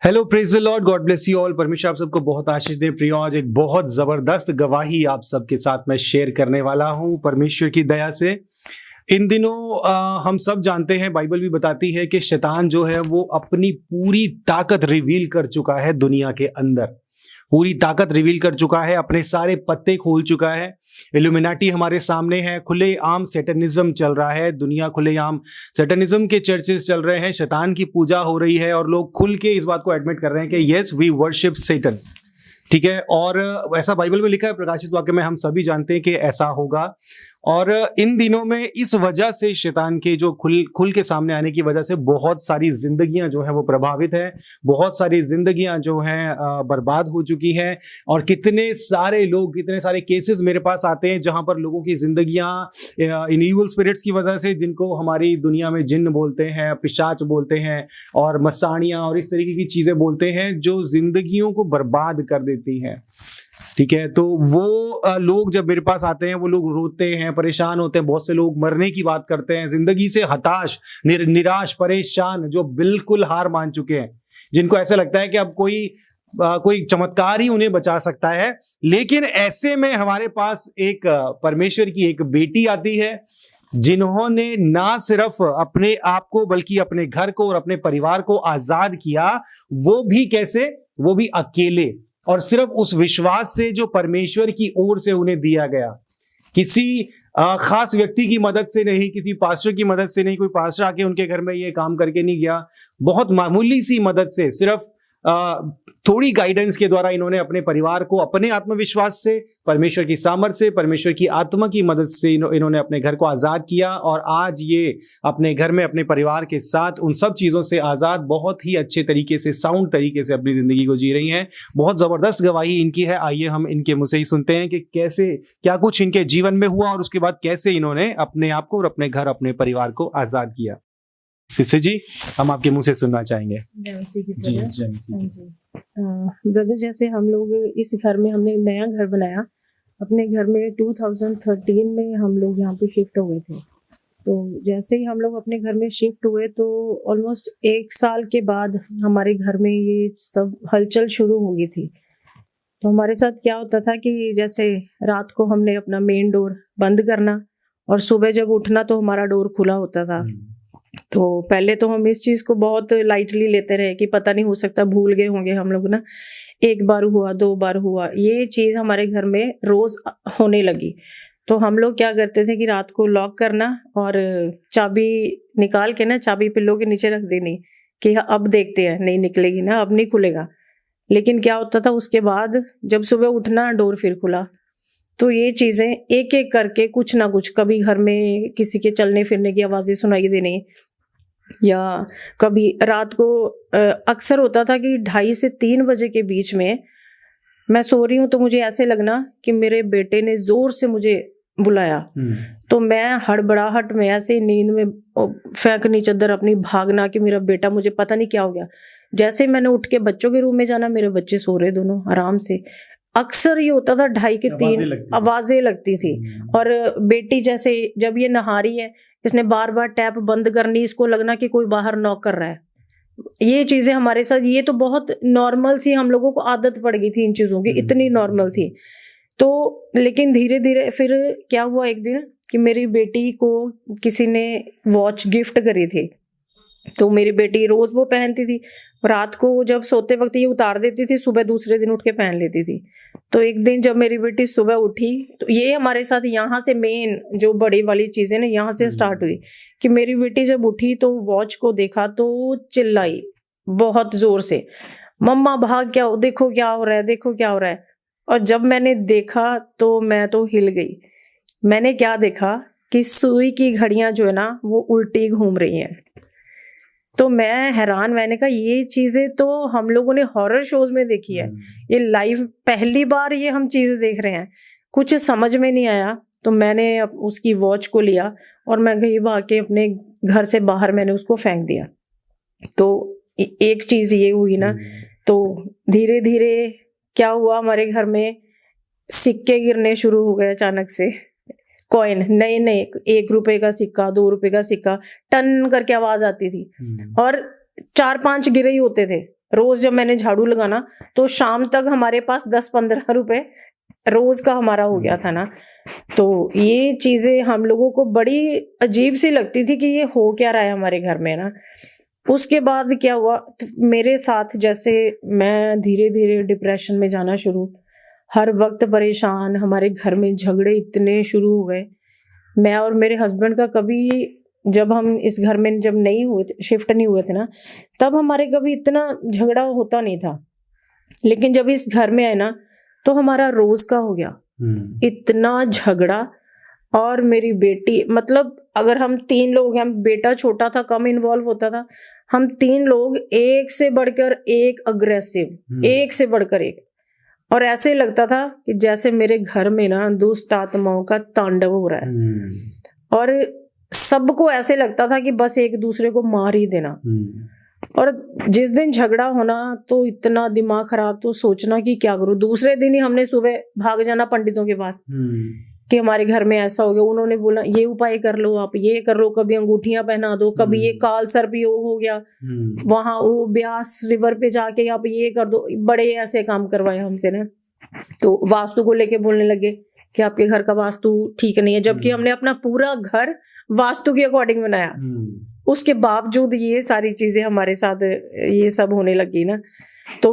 Hello, praise the Lord, God bless you all. परमेश्वर आप सबको बहुत आशीष दे। प्रियो, आज एक बहुत जबरदस्त गवाही आप सबके साथ मैं शेयर करने वाला हूं परमेश्वर की दया से। इन दिनों हम सब जानते हैं, बाइबल भी बताती है कि शैतान जो है वो अपनी पूरी ताकत रिवील कर चुका है दुनिया के अंदर। पूरी ताकत रिवील कर चुका है, अपने सारे पत्ते खोल चुका है। इल्यूमिनाटी हमारे सामने है, खुलेआम सैटनिज्म चल रहा है, दुनिया खुलेआम सैटनिज्म के चर्चेस चल रहे हैं, शैतान की पूजा हो रही है और लोग खुल के इस बात को एडमिट कर रहे हैं कि यस वी वर्शिप सैटन। ठीक है, और ऐसा बाइबल में लिखा है, प्रकाशित वाक्य में हम सभी जानते हैं कि ऐसा होगा। और इन दिनों में इस वजह से शैतान के जो खुल के सामने आने की वजह से बहुत सारी जिंदगियां जो है वो प्रभावित है, बहुत सारी जिंदगियां जो हैं बर्बाद हो चुकी हैं। और कितने सारे लोग, कितने सारे केसेस मेरे पास आते हैं जहां पर लोगों की जिंदगियां इन इविल स्पिरिट्स की वजह से, जिनको हमारी दुनिया में जिन्न बोलते हैं, पिशाच बोलते हैं और मसाणियां और इस तरीके की चीजें बोलते हैं, जो जिंदगियों को बर्बाद कर देती हैं। ठीक है, तो वो लोग जब मेरे पास आते हैं, वो लोग रोते हैं, परेशान होते हैं। बहुत से लोग मरने की बात करते हैं, जिंदगी से हताश, निराश, परेशान, जो बिल्कुल हार मान चुके हैं, जिनको ऐसा लगता है कि अब कोई चमत्कार ही उन्हें बचा सकता है। लेकिन ऐसे में हमारे पास एक परमेश्वर की एक बेटी आती है, जिन्होंने ना सिर्फ अपने आप को बल्कि अपने घर को और अपने परिवार को आजाद किया। वो भी कैसे? वो भी अकेले, और सिर्फ उस विश्वास से जो परमेश्वर की ओर से उन्हें दिया गया। किसी खास व्यक्ति की मदद से नहीं, किसी पास्टर की मदद से नहीं, कोई पास्टर आके उनके घर में ये काम करके नहीं गया। बहुत मामूली सी मदद से, सिर्फ थोड़ी गाइडेंस के द्वारा इन्होंने अपने परिवार को अपने आत्मविश्वास से, परमेश्वर की सामर्थ्य से, परमेश्वर की आत्मा की मदद से इन्होंने अपने घर को आजाद किया। और आज ये अपने घर में अपने परिवार के साथ उन सब चीजों से आजाद, बहुत ही अच्छे तरीके से, साउंड तरीके से अपनी जिंदगी को जी रही हैं। बहुत जबरदस्त गवाही इनकी है। आइए हम इनके मुंह से ही सुनते हैं कि कैसे, क्या कुछ इनके जीवन में हुआ और उसके बाद कैसे इन्होंने अपने आप को और अपने घर, अपने परिवार को आजाद किया। सिस्टर जी, हम आपके मुंह से सुनना चाहेंगे। जी ब्रदर, जैसे हम लोग इस घर में, हमने नया घर बनाया। अपने घर में 2013 में हम लोग यहाँ पे शिफ्ट हो गए थे। तो जैसे ही हम लोग अपने घर में शिफ्ट हुए तो ऑलमोस्ट 1 साल के बाद हमारे घर में ये सब हलचल शुरू हो गई थी। तो हमारे साथ क्या होता था कि जैसे रात को हमने अपना मेन डोर बंद करना और सुबह जब उठना तो हमारा डोर खुला होता था। तो पहले तो हम इस चीज को बहुत लाइटली लेते रहे कि पता नहीं, हो सकता भूल गए होंगे हम लोग ना। 1 बार हुआ, 2 बार हुआ, ये चीज हमारे घर में रोज होने लगी। तो हम लोग क्या करते थे कि रात को लॉक करना और चाबी निकाल के ना चाबी पिल्लों के नीचे रख देनी कि अब देखते हैं, नहीं निकलेगी ना, अब नहीं खुलेगा। लेकिन क्या होता था, उसके बाद जब सुबह उठना डोर फिर खुला। तो ये चीजें एक एक करके कुछ ना कुछ, कभी घर में किसी के चलने फिरने की आवाजें सुनाई देनी, या कभी रात को अक्सर होता था कि 2:30 से 3 बजे के बीच में मैं सो रही हूँ तो मुझे ऐसे लगना कि मेरे बेटे ने जोर से मुझे बुलाया। तो मैं हड़बड़ाहट में ऐसे नींद में फेंकनी चादर अपनी, भागना कि मेरा बेटा, मुझे पता नहीं क्या हो गया। जैसे मैंने उठ के बच्चों के रूम में जाना, मेरे बच्चे सो रहे दोनों आराम से। अक्सर ये होता था 2:30 के 3 आवाजें लगती थी। और बेटी जैसे जब ये नहा रही है, इसने बार बार टैप बंद करनी, इसको लगना कि कोई बाहर नॉक कर रहा है। ये चीजें हमारे साथ, ये तो बहुत नॉर्मल सी, हम लोगों को आदत पड़ गई थी इन चीजों की, इतनी नॉर्मल थी। तो लेकिन धीरे धीरे फिर क्या हुआ, एक दिन कि मेरी बेटी को किसी ने वॉच गिफ्ट करी थी। तो मेरी बेटी रोज वो पहनती थी, रात को जब सोते वक्त ये उतार देती थी, सुबह दूसरे दिन उठ के पहन लेती थी। तो एक दिन जब मेरी बेटी सुबह उठी, तो ये हमारे साथ यहाँ से मेन जो बड़ी वाली चीजें ना, यहाँ से स्टार्ट हुई कि मेरी बेटी जब उठी तो वॉच को देखा तो चिल्लाई बहुत जोर से, मम्मा भाग, क्या देखो क्या हो रहा है, देखो क्या हो रहा है। और जब मैंने देखा तो मैं तो हिल गई। मैंने क्या देखा कि सुई की घड़ियां जो है ना वो उल्टी घूम रही हैं। तो मैं हैरान, मैंने कहा ये चीजें तो हम लोगों ने हॉरर शोज में देखी है, ये लाइव पहली बार ये हम चीजें देख रहे हैं। कुछ समझ में नहीं आया। तो मैंने उसकी वॉच को लिया और मैं गई भाग के अपने घर से बाहर, मैंने उसको फेंक दिया। तो एक चीज ये हुई ना, तो धीरे धीरे क्या हुआ, हमारे घर में सिक्के गिरने शुरू हो गए अचानक से। कॉइन, नए नए 1 रुपए का सिक्का, 2 रुपए का सिक्का, टन करके आवाज आती थी और 4-5 गिरे ही होते थे। रोज जब मैंने झाड़ू लगाना तो शाम तक हमारे पास 10-15 रुपए रोज का हमारा हो गया था ना। तो ये चीजें हम लोगों को बड़ी अजीब सी लगती थी कि ये हो क्या रहा है हमारे घर में ना। उसके बाद क्या हुआ, तो मेरे साथ जैसे मैं धीरे धीरे डिप्रेशन में जाना शुरू, हर वक्त परेशान, हमारे घर में झगड़े इतने शुरू हो गए। मैं और मेरे हस्बैंड का कभी, जब हम इस घर में जब नहीं हुए थे, शिफ्ट नहीं हुए थे ना, तब हमारे कभी इतना झगड़ा होता नहीं था। लेकिन जब इस घर में आए ना तो हमारा रोज का हो गया इतना झगड़ा। और मेरी बेटी, मतलब अगर हम 3 लोग हैं, बेटा छोटा था, कम इन्वॉल्व होता था, हम 3 लोग एक से बढ़कर एक अग्रेसिव, एक से बढ़कर एक। और ऐसे लगता था कि जैसे मेरे घर में ना दुष्ट आत्माओं का तांडव हो रहा है। और सबको ऐसे लगता था कि बस एक दूसरे को मार ही देना। और जिस दिन झगड़ा होना तो इतना दिमाग खराब, तो सोचना कि क्या करूं। दूसरे दिन ही हमने सुबह भाग जाना पंडितों के पास कि हमारे घर में ऐसा हो गया। उन्होंने बोला ये उपाय कर लो, आप ये कर लो, कभी अंगूठियां पहना दो, कभी ये काल सर्प योग हो गया, वहां वो ब्यास रिवर पे जाके आप ये कर दो। बड़े ऐसे काम करवाए हमसे ना। तो वास्तु को लेके बोलने लगे कि आपके घर का वास्तु ठीक नहीं है, जबकि हमने अपना पूरा घर वास्तु के अकॉर्डिंग बनाया। उसके बावजूद ये सारी चीजें हमारे साथ ये सब होने लगी ना। तो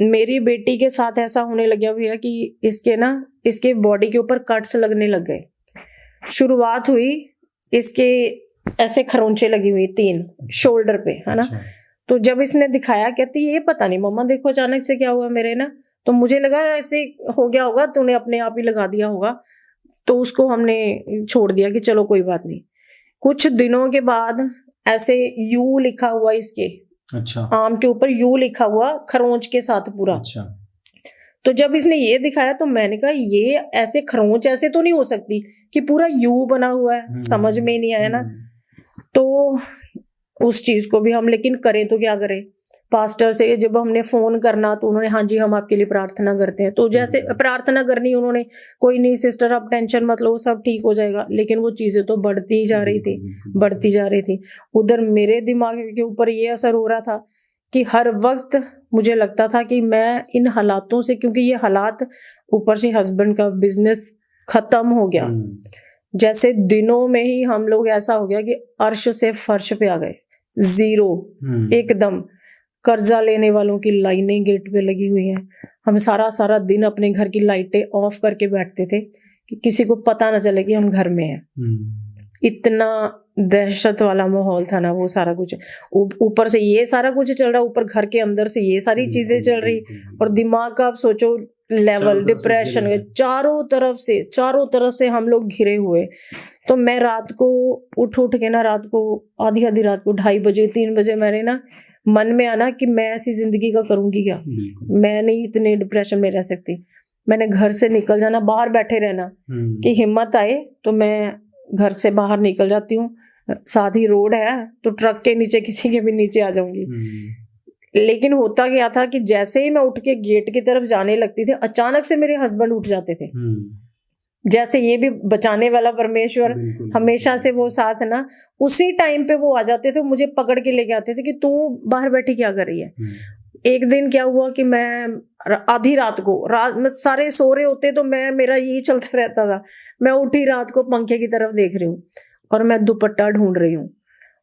मेरी बेटी के साथ ऐसा होने लग गया भैया कि इसके बॉडी के ऊपर कट्स लगने लग गए। शुरुआत हुई, इसके ऐसे खरोंचे लगी हुई 3 शोल्डर पे, है ना। तो जब इसने दिखाया, कहती ये पता नहीं मम्मा देखो अचानक से क्या हुआ मेरे ना। तो मुझे लगा ऐसे हो गया होगा, तूने अपने आप ही लगा दिया होगा। तो उसको हमने छोड़ दिया कि चलो कोई बात नहीं। कुछ दिनों के बाद ऐसे यू लिखा हुआ इसके आम के ऊपर, यू लिखा हुआ खरोंच के साथ पूरा। तो जब इसने ये दिखाया तो मैंने कहा ये ऐसे खरोंच ऐसे तो नहीं हो सकती कि पूरा यू बना हुआ है। समझ में नहीं आया ना। तो उस चीज को भी हम, लेकिन करें तो क्या करें। पास्टर से जब हमने फोन करना तो उन्होंने हाँ जी हम आपके लिए प्रार्थना करते हैं। तो जैसे प्रार्थना करनी उन्होंने, कोई नहीं सिस्टर आप टेंशन मत लो, सब ठीक हो जाएगा। लेकिन वो चीजें तो बढ़ती जा रही थी, बढ़ती जा रही थी। उधर मेरे दिमाग के ऊपर ये असर हो रहा था कि हर वक्त मुझे लगता था कि मैं इन हालातों से, क्योंकि ये हालात, ऊपर से हस्बैंड का बिजनेस खत्म हो गया। जैसे दिनों में ही हम लोग, ऐसा हो गया कि अर्श से फर्श पे आ गए, 0 एकदम। कर्जा लेने वालों की लाइनें गेट पे लगी हुई हैं। हम सारा दिन अपने घर की लाइटें ऑफ करके बैठते थे कि किसी को पता ना चले कि हम घर में हैं। इतना दहशत वाला माहौल था ना वो सारा कुछ। ऊपर से ये सारा कुछ चल रहा, ऊपर घर के अंदर से ये सारी चीजें चल रही। और दिमाग का आप सोचो लेवल, डिप्रेशन के चारों तरफ से हम लोग घिरे हुए। तो मैं रात को उठ के ना, रात को आधी रात को 2:30 बजे 3 बजे मैंने ना मन में आना कि मैं ऐसी जिंदगी का करूंगी क्या। मैं नहीं इतने डिप्रेशन में रह सकती। मैंने घर से निकल जाना, बाहर बैठे रहना कि हिम्मत आए तो मैं घर से बाहर निकल जाती हूँ। सादी रोड है तो ट्रक के नीचे, किसी के भी नीचे आ जाऊंगी। लेकिन होता क्या था कि जैसे ही मैं उठ के गेट की तरफ जाने लगती थी, अचानक से मेरे हस्बैंड उठ जाते थे। जैसे ये भी बचाने वाला परमेश्वर हमेशा से वो साथ ना, उसी टाइम पे वो आ जाते थे, मुझे पकड़ के लेके आते थे कि तू बाहर बैठी क्या कर रही है। एक दिन क्या हुआ कि मैं आधी रात को, में सारे सो रहे होते तो मेरा यही चलता रहता था। मैं उठी रात को, पंखे की तरफ देख रही हूँ और मैं दुपट्टा ढूंढ रही हूँ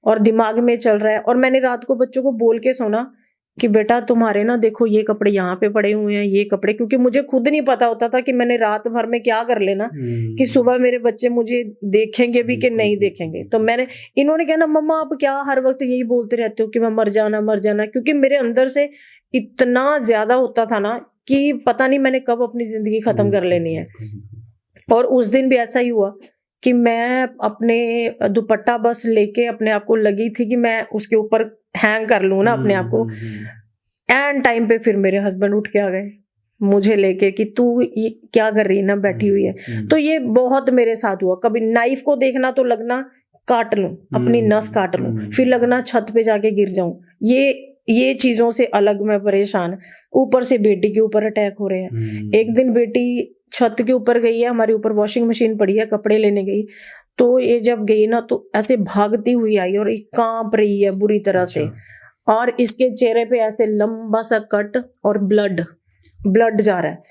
और दिमाग में चल रहा है। और मैंने रात को बच्चों को बोल के सोना कि बेटा तुम्हारे ना देखो ये कपड़े यहाँ पे पड़े हुए हैं, ये कपड़े, क्योंकि मुझे खुद नहीं पता होता था कि मैंने रात भर में क्या कर लेना कि सुबह मेरे बच्चे मुझे देखेंगे भी कि नहीं देखेंगे। तो इन्होंने कहना मम्मा आप क्या हर वक्त यही बोलते रहते हो कि मैं मर जाना, क्योंकि मेरे अंदर से इतना ज्यादा होता था ना कि पता नहीं मैंने कब अपनी जिंदगी खत्म कर लेनी है। और उस दिन भी ऐसा ही हुआ कि मैं अपने दुपट्टा बस लेके अपने आप को लगी थी कि मैं उसके ऊपर हैंग कर लूं ना अपने आप को। एंड टाइम पे फिर मेरे हस्बैंड उठ के आ गए मुझे लेके कि तू क्या कर रही है ना, बैठी हुई है। तो ये बहुत मेरे साथ हुआ। कभी नाइफ को देखना तो लगना काट लूं, अपनी नस काट लूं, फिर लगना छत पे जाके गिर जाऊं। ये चीजों से अलग मैं परेशान। ऊपर से बेटी के ऊपर अटैक हो रहे हैं। एक दिन बेटी छत के ऊपर गई है, हमारे ऊपर वॉशिंग मशीन पड़ी है, कपड़े लेने गई। तो ये जब गई ना तो ऐसे भागती हुई आई और ये कांप रही है बुरी तरह से। और इसके चेहरे पे ऐसे लंबा सा कट और ब्लड जा रहा है।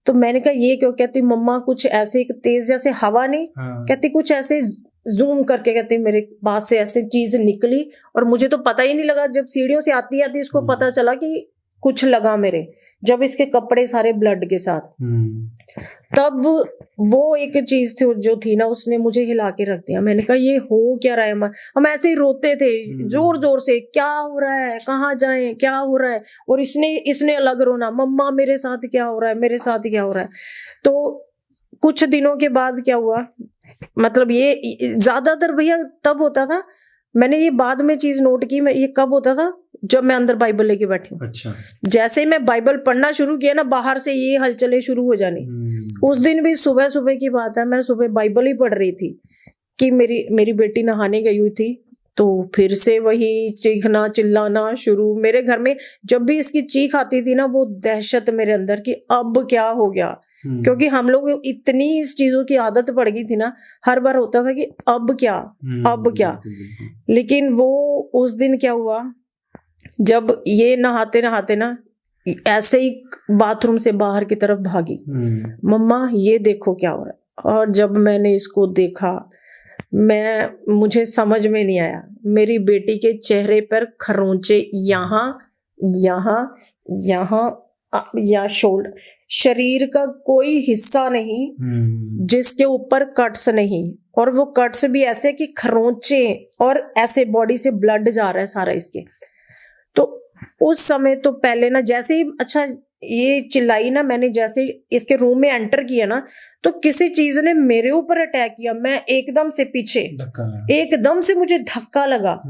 तो मैंने कहा ये क्यों? कहती मम्मा कुछ ऐसे तेज जैसे हवा नहीं, कहती कुछ ऐसे जूम करके कहती मेरे पास से ऐसे चीज निकली और मुझे तो पता ही नहीं लगा। जब सीढ़ियों से आती आती इसको पता चला कि कुछ लगा मेरे, जब इसके कपड़े सारे ब्लड के साथ, तब वो एक चीज थी जो थी ना, उसने मुझे हिला के रख दिया। मैंने कहा ये हो क्या रहा है? हम ऐसे ही रोते थे जोर जोर से, क्या हो रहा है, कहाँ जाएं, क्या हो रहा है। और इसने अलग रोना, मम्मा मेरे साथ क्या हो रहा है, मेरे साथ क्या हो रहा है। तो कुछ दिनों के बाद क्या हुआ, मतलब ये ज्यादातर भैया तब होता था, मैंने ये बाद में चीज नोट की, मैं ये कब होता था जब मैं अंदर बाइबल लेके बैठी हूँ। अच्छा। जैसे ही मैं बाइबल पढ़ना शुरू किया ना, बाहर से ये हलचलें शुरू हो जानी। उस दिन भी सुबह सुबह की बात है, मैं सुबह बाइबल ही पढ़ रही थी कि मेरी बेटी नहाने गई हुई थी, तो फिर से वही चीखना चिल्लाना शुरू। मेरे घर में जब भी इसकी चीख आती थी ना, वो दहशत मेरे अंदर कि अब क्या हो गया, क्योंकि हम लोग इतनी इस चीजों की आदत पड़ गई थी ना, हर बार होता था कि अब क्या। लेकिन वो उस दिन क्या हुआ, जब ये नहाते नहाते ना ऐसे ही बाथरूम से बाहर की तरफ भागी, मम्मा ये देखो क्या हो रहा है। और जब मैंने इसको देखा, मुझे समझ में नहीं आया। मेरी बेटी के चेहरे पर खरोंचे यहाँ या शोल्डर, शरीर का कोई हिस्सा नहीं जिसके ऊपर कट्स नहीं, और वो कट्स भी ऐसे कि खरोंचे, और ऐसे बॉडी से ब्लड जा रहा है सारा इसके। तो उस समय तो पहले ना, जैसे ही अच्छा ये चिल्लाई ना, मैंने जैसे इसके रूम में एंटर किया ना, तो किसी चीज ने मेरे ऊपर अटैक किया। मैं एकदम से पीछे, एकदम से मुझे धक्का लगा।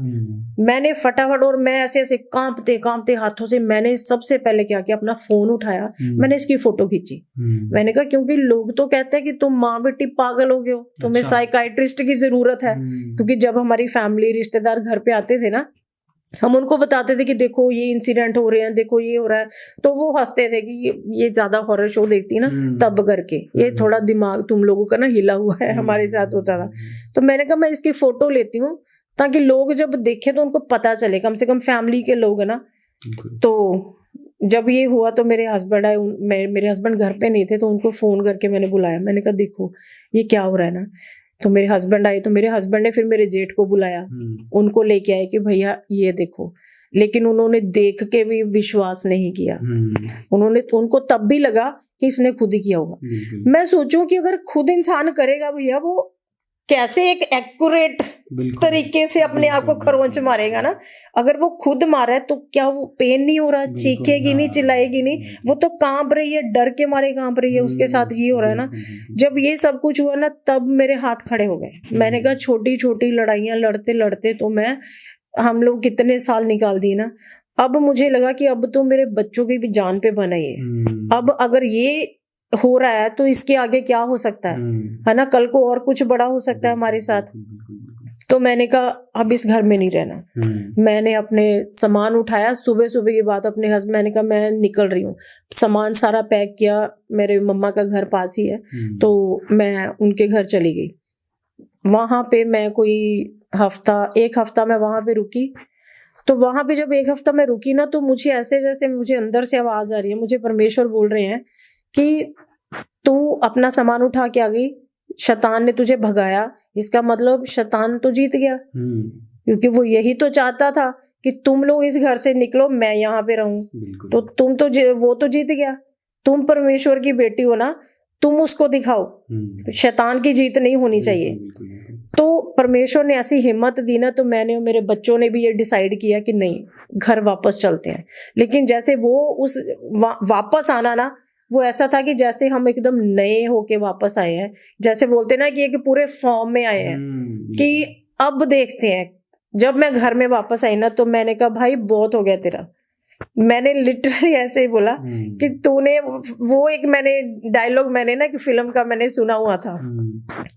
मैंने फटाफट, और मैं ऐसे ऐसे कांपते कांपते हाथों से, मैंने सबसे पहले क्या किया, अपना फोन उठाया, मैंने इसकी फोटो खींची। मैंने कहा क्योंकि लोग तो कहते हैं कि तुम माँ बेटी पागल हो गए हो, तुम्हें साइकाइट्रिस्ट की जरूरत है। क्योंकि जब हमारी फैमिली रिश्तेदार घर पे आते थे ना, हम उनको बताते थे कि देखो ये इंसिडेंट हो रहे हैं, देखो ये हो रहा है, तो वो हंसते थे कि ये ज्यादा हॉरर शो देखती ना तब करके, ये थोड़ा दिमाग तुम लोगों का ना हिला हुआ है, हमारे साथ होता था। तो मैंने कहा मैं इसकी फोटो लेती हूँ, ताकि लोग जब देखे तो उनको पता चले, कम से कम फैमिली के लोग है ना। तो जब ये हुआ तो मेरे हस्बैंड आए, मेरे हस्बैंड घर पे नहीं थे, तो उनको फोन करके मैंने बुलाया। मैंने कहा देखो ये क्या हो रहा है ना। तो मेरे हस्बैंड आए, तो मेरे हस्बैंड ने फिर मेरे जेठ को बुलाया, उनको लेके आए कि भैया ये देखो। लेकिन उन्होंने देख के भी विश्वास नहीं किया। उनको तब भी लगा कि इसने खुद ही किया होगा। मैं सोचूं कि अगर खुद इंसान करेगा भैया, वो कैसे एक एक्यूरेट तरीके से अपने आप को खरोंच मारेगा ना। अगर वो खुद मारा है तो क्या वो पेन नहीं हो रहा, चीखेगी नहीं, चिल्लाएगी नहीं, वो तो कांप रही है, डर के मारे कांप रही है, उसके साथ ये हो रहा है ना। जब ये सब कुछ हुआ ना, तब मेरे हाथ खड़े हो गए। मैंने कहा छोटी छोटी लड़ाइयां लड़ते लड़ते तो हम लोग कितने साल निकाल दिए ना। अब मुझे लगा कि अब तो मेरे बच्चों की भी जान पे बना है। अब अगर ये हो रहा है तो इसके आगे क्या हो सकता है ना। कल को और कुछ बड़ा हो सकता है हमारे साथ। तो मैंने कहा अब इस घर में नहीं रहना। मैंने अपने सामान उठाया, सुबह सुबह की बात, अपने हस्बैंड, मैंने कहा मैं निकल रही हूँ। सामान सारा पैक किया, मेरे मम्मा का घर पास ही है, तो मैं उनके घर चली गई। वहां पे मैं कोई एक हफ्ता मैं वहां पे रुकी। तो वहां पे जब एक हफ्ता मैं रुकी ना, तो मुझे ऐसे जैसे मुझे अंदर से आवाज आ रही है, मुझे परमेश्वर बोल रहे हैं कि तू अपना सामान उठा के आ गई, शैतान ने तुझे भगाया, इसका मतलब शैतान तो जीत गया। क्योंकि वो यही तो चाहता था कि तुम लोग इस घर से निकलो, मैं यहाँ पे रहूं। तो वो तो जीत गया। तुम परमेश्वर की बेटी हो ना, तुम उसको दिखाओ, शैतान की जीत नहीं होनी चाहिए। तो परमेश्वर ने ऐसी हिम्मत दी ना, तो मैंने और मेरे बच्चों ने भी ये डिसाइड किया कि नहीं, घर वापस चलते हैं। लेकिन जैसे वो उस वापस आना ना, वो ऐसा था कि जैसे हम एकदम नए होके वापस आए हैं, जैसे बोलते ना कि एक पूरे फॉर्म में आए हैं कि अब देखते हैं। जब मैं घर में वापस आई ना, तो मैंने कहा भाई बहुत हो गया तेरा। मैंने लिटरली ऐसे ही बोला कि तूने वो एक मैंने डायलॉग मैंने ना कि फिल्म का मैंने सुना हुआ था,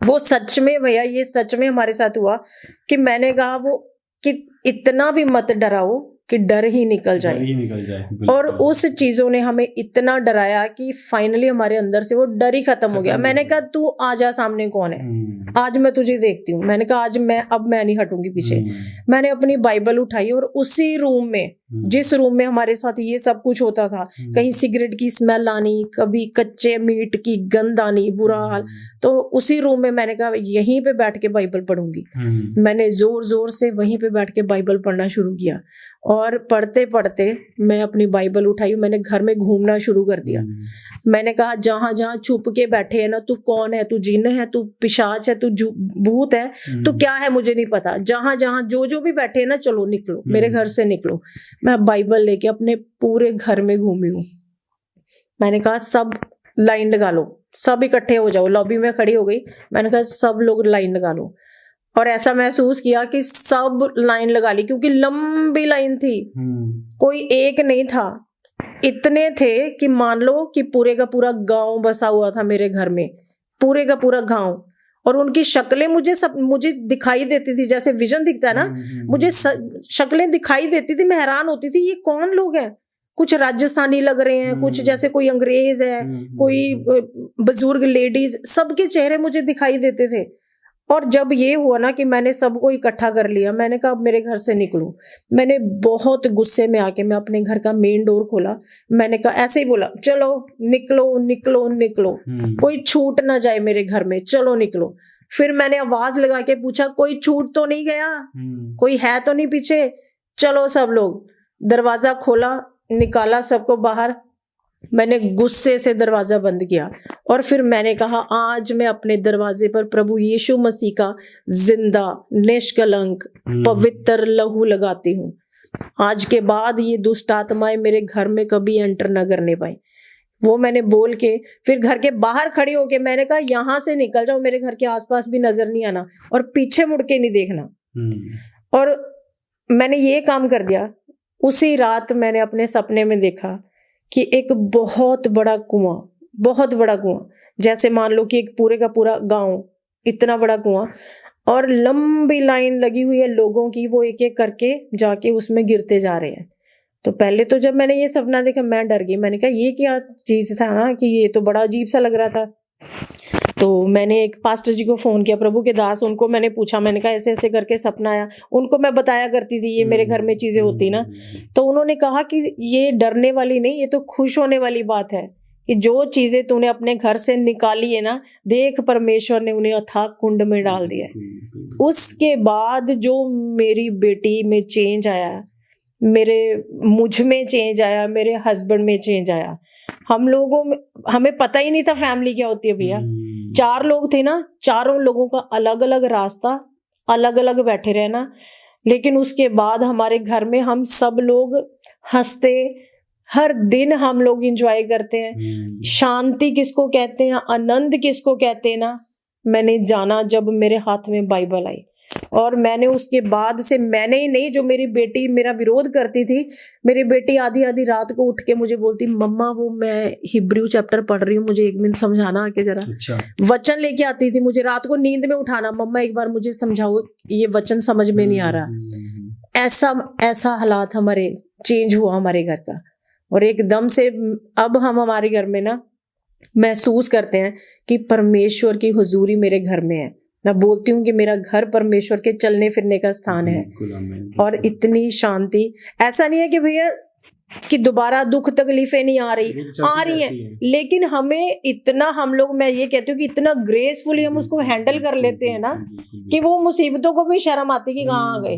वो सच में भैया ये सच में हमारे साथ हुआ कि मैंने कहा वो कि इतना भी मत डराओ, कि डर ही निकल जाए। और उस चीजों ने हमें इतना डराया कि फाइनली हमारे अंदर से वो डर ही खत्म हो गया। मैंने कहा तू आजा, सामने कौन है, आज मैं तुझे देखती हूँ। मैंने कहा आज मैं नहीं हटूंगी पीछे। मैंने अपनी बाइबल उठाई और उसी रूम में, जिस रूम में हमारे साथ ये सब कुछ होता था, कहीं सिगरेट की स्मेल आनी, कभी कच्चे मीट की गंध आनी, बुरा हाल, तो उसी रूम में मैंने कहा यहीं पे बैठ के बाइबल पढ़ूंगी। मैंने जोर जोर से वहीं पे बैठ के बाइबल पढ़ना शुरू किया और पढ़ते पढ़ते मैं अपनी बाइबल उठाई, मैंने घर में घूमना शुरू कर दिया। मैंने कहा जहां जहां छुप के बैठे है ना, तू कौन है, तू जिन्न है, तू पिशाच है, तू भूत है, तू क्या है मुझे नहीं पता, जहां जहां जो भी बैठे है ना, चलो निकलो, मेरे घर से निकलो। मैं बाइबल लेके अपने पूरे घर में घूमी हूँ। मैंने कहा सब लाइन लगा लो, सब इकट्ठे हो जाओ। लॉबी में खड़ी हो गई, मैंने कहा सब लोग लाइन लगा लो। और ऐसा महसूस किया कि सब लाइन लगा ली, क्योंकि लंबी लाइन थी, कोई एक नहीं था, इतने थे कि मान लो कि पूरे का पूरा गांव बसा हुआ था मेरे घर में, पूरे का पूरा गांव। और उनकी शक्लें मुझे दिखाई देती थी, जैसे विजन दिखता है ना, मुझे शक्लें दिखाई देती थी। मैं हैरान होती थी ये कौन लोग हैं, कुछ राजस्थानी लग रहे हैं, कुछ जैसे कोई अंग्रेज है, कोई बुजुर्ग लेडीज, सबके चेहरे मुझे दिखाई देते थे। और जब ये हुआ ना कि मैंने सबको इकट्ठा कर लिया, मैंने कहा अब मेरे घर से निकलूं। मैंने बहुत गुस्से में आके मैं अपने घर का मेन डोर खोला, मैंने कहा ऐसे ही बोला, चलो निकलो निकलो निकलो, कोई छूट ना जाए मेरे घर में, चलो निकलो। फिर मैंने आवाज लगा के पूछा कोई छूट तो नहीं गया, कोई है तो नहीं पीछे, चलो सब लोग। दरवाजा खोला, निकाला सबको बाहर। मैंने गुस्से से दरवाजा बंद किया और फिर मैंने कहा आज मैं अपने दरवाजे पर प्रभु यीशु मसीह का जिंदा निष्कलंक पवित्र लहू लगाती हूँ। आज के बाद ये दुष्ट आत्माएं मेरे घर में कभी एंटर न करने पाए। वो मैंने बोल के फिर घर के बाहर खड़ी होके मैंने कहा यहाँ से निकल जाओ, मेरे घर के आसपास भी नजर नहीं आना और पीछे मुड़ के नहीं देखना। और मैंने ये काम कर दिया। उसी रात मैंने अपने सपने में देखा कि एक बहुत बड़ा कुआं, जैसे मान लो कि एक पूरे का पूरा गांव, इतना बड़ा कुआं, और लंबी लाइन लगी हुई है लोगों की, वो एक एक करके जाके उसमें गिरते जा रहे हैं। तो पहले तो जब मैंने ये सपना देखा मैं डर गई। मैंने कहा ये क्या चीज था ना, कि ये तो बड़ा अजीब सा लग रहा था। तो मैंने एक पास्टर जी को फोन किया, प्रभु के दास, उनको मैंने पूछा, मैंने कहा ऐसे ऐसे करके सपना आया। उनको मैं बताया करती थी ये मेरे घर में चीजें होती ना, तो उन्होंने कहा कि ये डरने वाली नहीं, ये तो खुश होने वाली बात है कि जो चीजें तूने अपने घर से निकाली है ना, देख परमेश्वर ने उन्हें अथाह कुंड में डाल दिया है। उसके बाद जो मेरी बेटी में चेंज आया, मुझ में चेंज आया, मेरे हस्बैंड में चेंज आया। हम लोगों में हमें पता ही नहीं था फैमिली क्या होती है भैया। 4 लोग थे ना, चारों लोगों का अलग अलग रास्ता, अलग अलग बैठे रहना, लेकिन उसके बाद हमारे घर में हम सब लोग हंसते, हर दिन हम लोग एंजॉय करते हैं। शांति किसको कहते हैं, आनंद किसको कहते हैं ना, मैंने जाना जब मेरे हाथ में बाइबल आई। और मैंने उसके बाद से, मैंने ही नहीं, जो मेरी बेटी मेरा विरोध करती थी, मेरी बेटी आधी आधी रात को उठ के मुझे बोलती, मम्मा वो मैं हिब्रू चैप्टर पढ़ रही हूँ, मुझे एक मिनट समझाना आके जरा। अच्छा। वचन लेके आती थी मुझे, रात को नींद में उठाना, मम्मा एक बार मुझे समझाओ, ये वचन समझ में नहीं आ रहा। ऐसा हालात हमारे चेंज हुआ हमारे घर का। और एकदम से अब हम हमारे घर में ना महसूस करते हैं कि परमेश्वर की हुजूरी मेरे घर में है। मैं बोलती हूँ कि मेरा घर परमेश्वर के चलने फिरने का स्थान है। और इतनी शांति, ऐसा नहीं है कि भैया कि दोबारा दुख तकलीफें नहीं आ रही हैं, लेकिन हमें इतना, हम लोग, मैं ये कहती हूँ कि इतना ग्रेसफुली हम उसको हैंडल कर लेते हैं ना, कि वो मुसीबतों को भी शर्म आती कि कहाँ आ गए।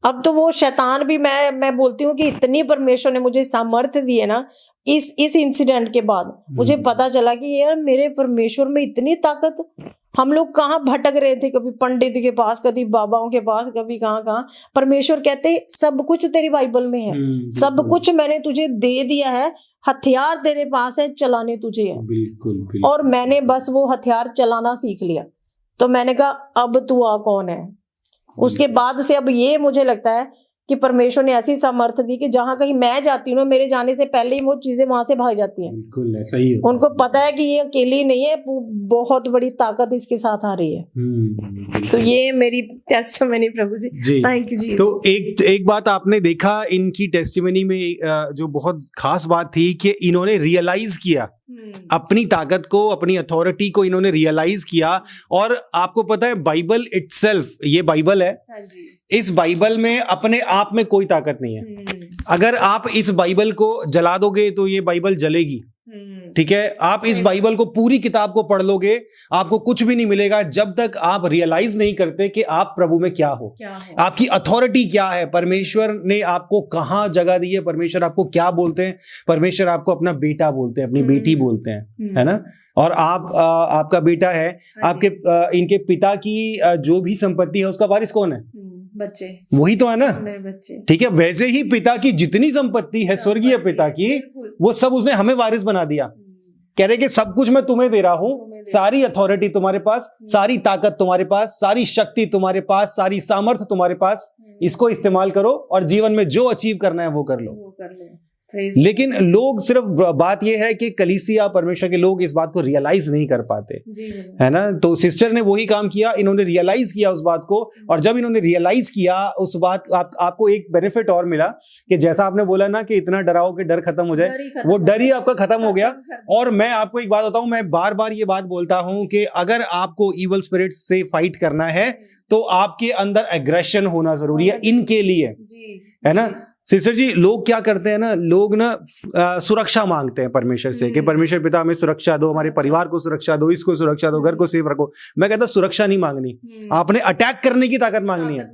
अब तो वो शैतान भी, मैं बोलती हूँ कि इतनी परमेश्वर ने मुझे सामर्थ्य दी है ना, इस इंसिडेंट के बाद मुझे पता चला कि यार मेरे परमेश्वर में इतनी ताकत। हम लोग कहाँ भटक रहे थे, कभी पंडित के पास, कभी बाबाओं के पास, कभी कहाँ। परमेश्वर कहते सब कुछ तेरी बाइबल में है, सब कुछ मैंने तुझे दे दिया है, हथियार तेरे पास है, चलाने तुझे है। बिल्कुल। और मैंने बस वो हथियार चलाना सीख लिया। तो मैंने कहा अब तू आ कौन है। उसके बाद से अब ये मुझे लगता है कि परमेश्वर ने ऐसी सामर्थ दी कि जहाँ कहीं मैं जाती हूँ ना, मेरे जाने से पहले ही वो चीजें वहां से भाग जाती हैं। बिल्कुल है, सही है। उनको पता है कि ये अकेली नहीं है, बहुत बड़ी ताकत इसके साथ आ रही है। तो ये मेरी testimony Prabhu ji, thank you जी। तो एक बात आपने देखा इनकी टेस्टिमनी में, जो बहुत खास बात थी कि इन्होंने रियलाइज किया अपनी ताकत को, अपनी अथॉरिटी को इन्होंने रियलाइज किया। और आपको पता है बाइबल इटसेल्फ, ये बाइबल है, इस बाइबल में अपने आप में कोई ताकत नहीं है। अगर आप इस बाइबल को जला दोगे तो ये बाइबल जलेगी, ठीक है। आप इस बाइबल को, पूरी किताब को पढ़ लोगे, आपको कुछ भी नहीं मिलेगा जब तक आप रियलाइज नहीं करते कि आप प्रभु में क्या हो, आपकी अथॉरिटी क्या है, परमेश्वर ने आपको कहां जगह दी है, परमेश्वर आपको क्या बोलते हैं। परमेश्वर आपको अपना बेटा बोलते हैं, अपनी बेटी बोलते हैं, है ना। और आपका बेटा है, आपके इनके पिता की जो भी संपत्ति है उसका वारिस कौन है? बच्चे, वही तो है ना, बच्चे, ठीक है। वैसे ही पिता की जितनी संपत्ति है, स्वर्गीय पिता की, वो सब उसने हमें वारिस बना दिया। कह रहे कि सब कुछ मैं तुम्हें दे रहा हूं, सारी अथॉरिटी तुम्हारे पास, सारी ताकत तुम्हारे पास, सारी शक्ति तुम्हारे पास, सारी सामर्थ्य तुम्हारे पास, इसको इस्तेमाल करो और जीवन में जो अचीव करना है वो कर लो। लेकिन लोग, सिर्फ बात यह है कि कलीसिया, परमेश्वर के लोग इस बात को रियलाइज नहीं कर पाते, है ना। तो सिस्टर ने वही काम किया, इन्होंने रियलाइज किया उस बात को। और जब इन्होंने रियलाइज किया उस बात, आपको एक बेनिफिट और मिला कि जैसा आपने बोला ना कि इतना डराओ कि डर खत्म हो जाए, वो डर ही आपका खत्म हो गया। और मैं आपको एक बात बताऊं, मैं बार बार ये बात बोलता हूं कि अगर आपको इवल स्पिरिट से फाइट करना है तो आपके अंदर एग्रेशन होना जरूरी है इनके लिए, है ना। सिस्टर जी, लोग क्या करते हैं ना, लोग ना सुरक्षा मांगते हैं परमेश्वर से कि परमेश्वर पिता हमें सुरक्षा दो, हमारे परिवार को सुरक्षा दो, इसको सुरक्षा दो, घर को सेफ रखो। मैं कहता सुरक्षा नहीं मांगनी, आपने अटैक करने की ताकत मांगनी है,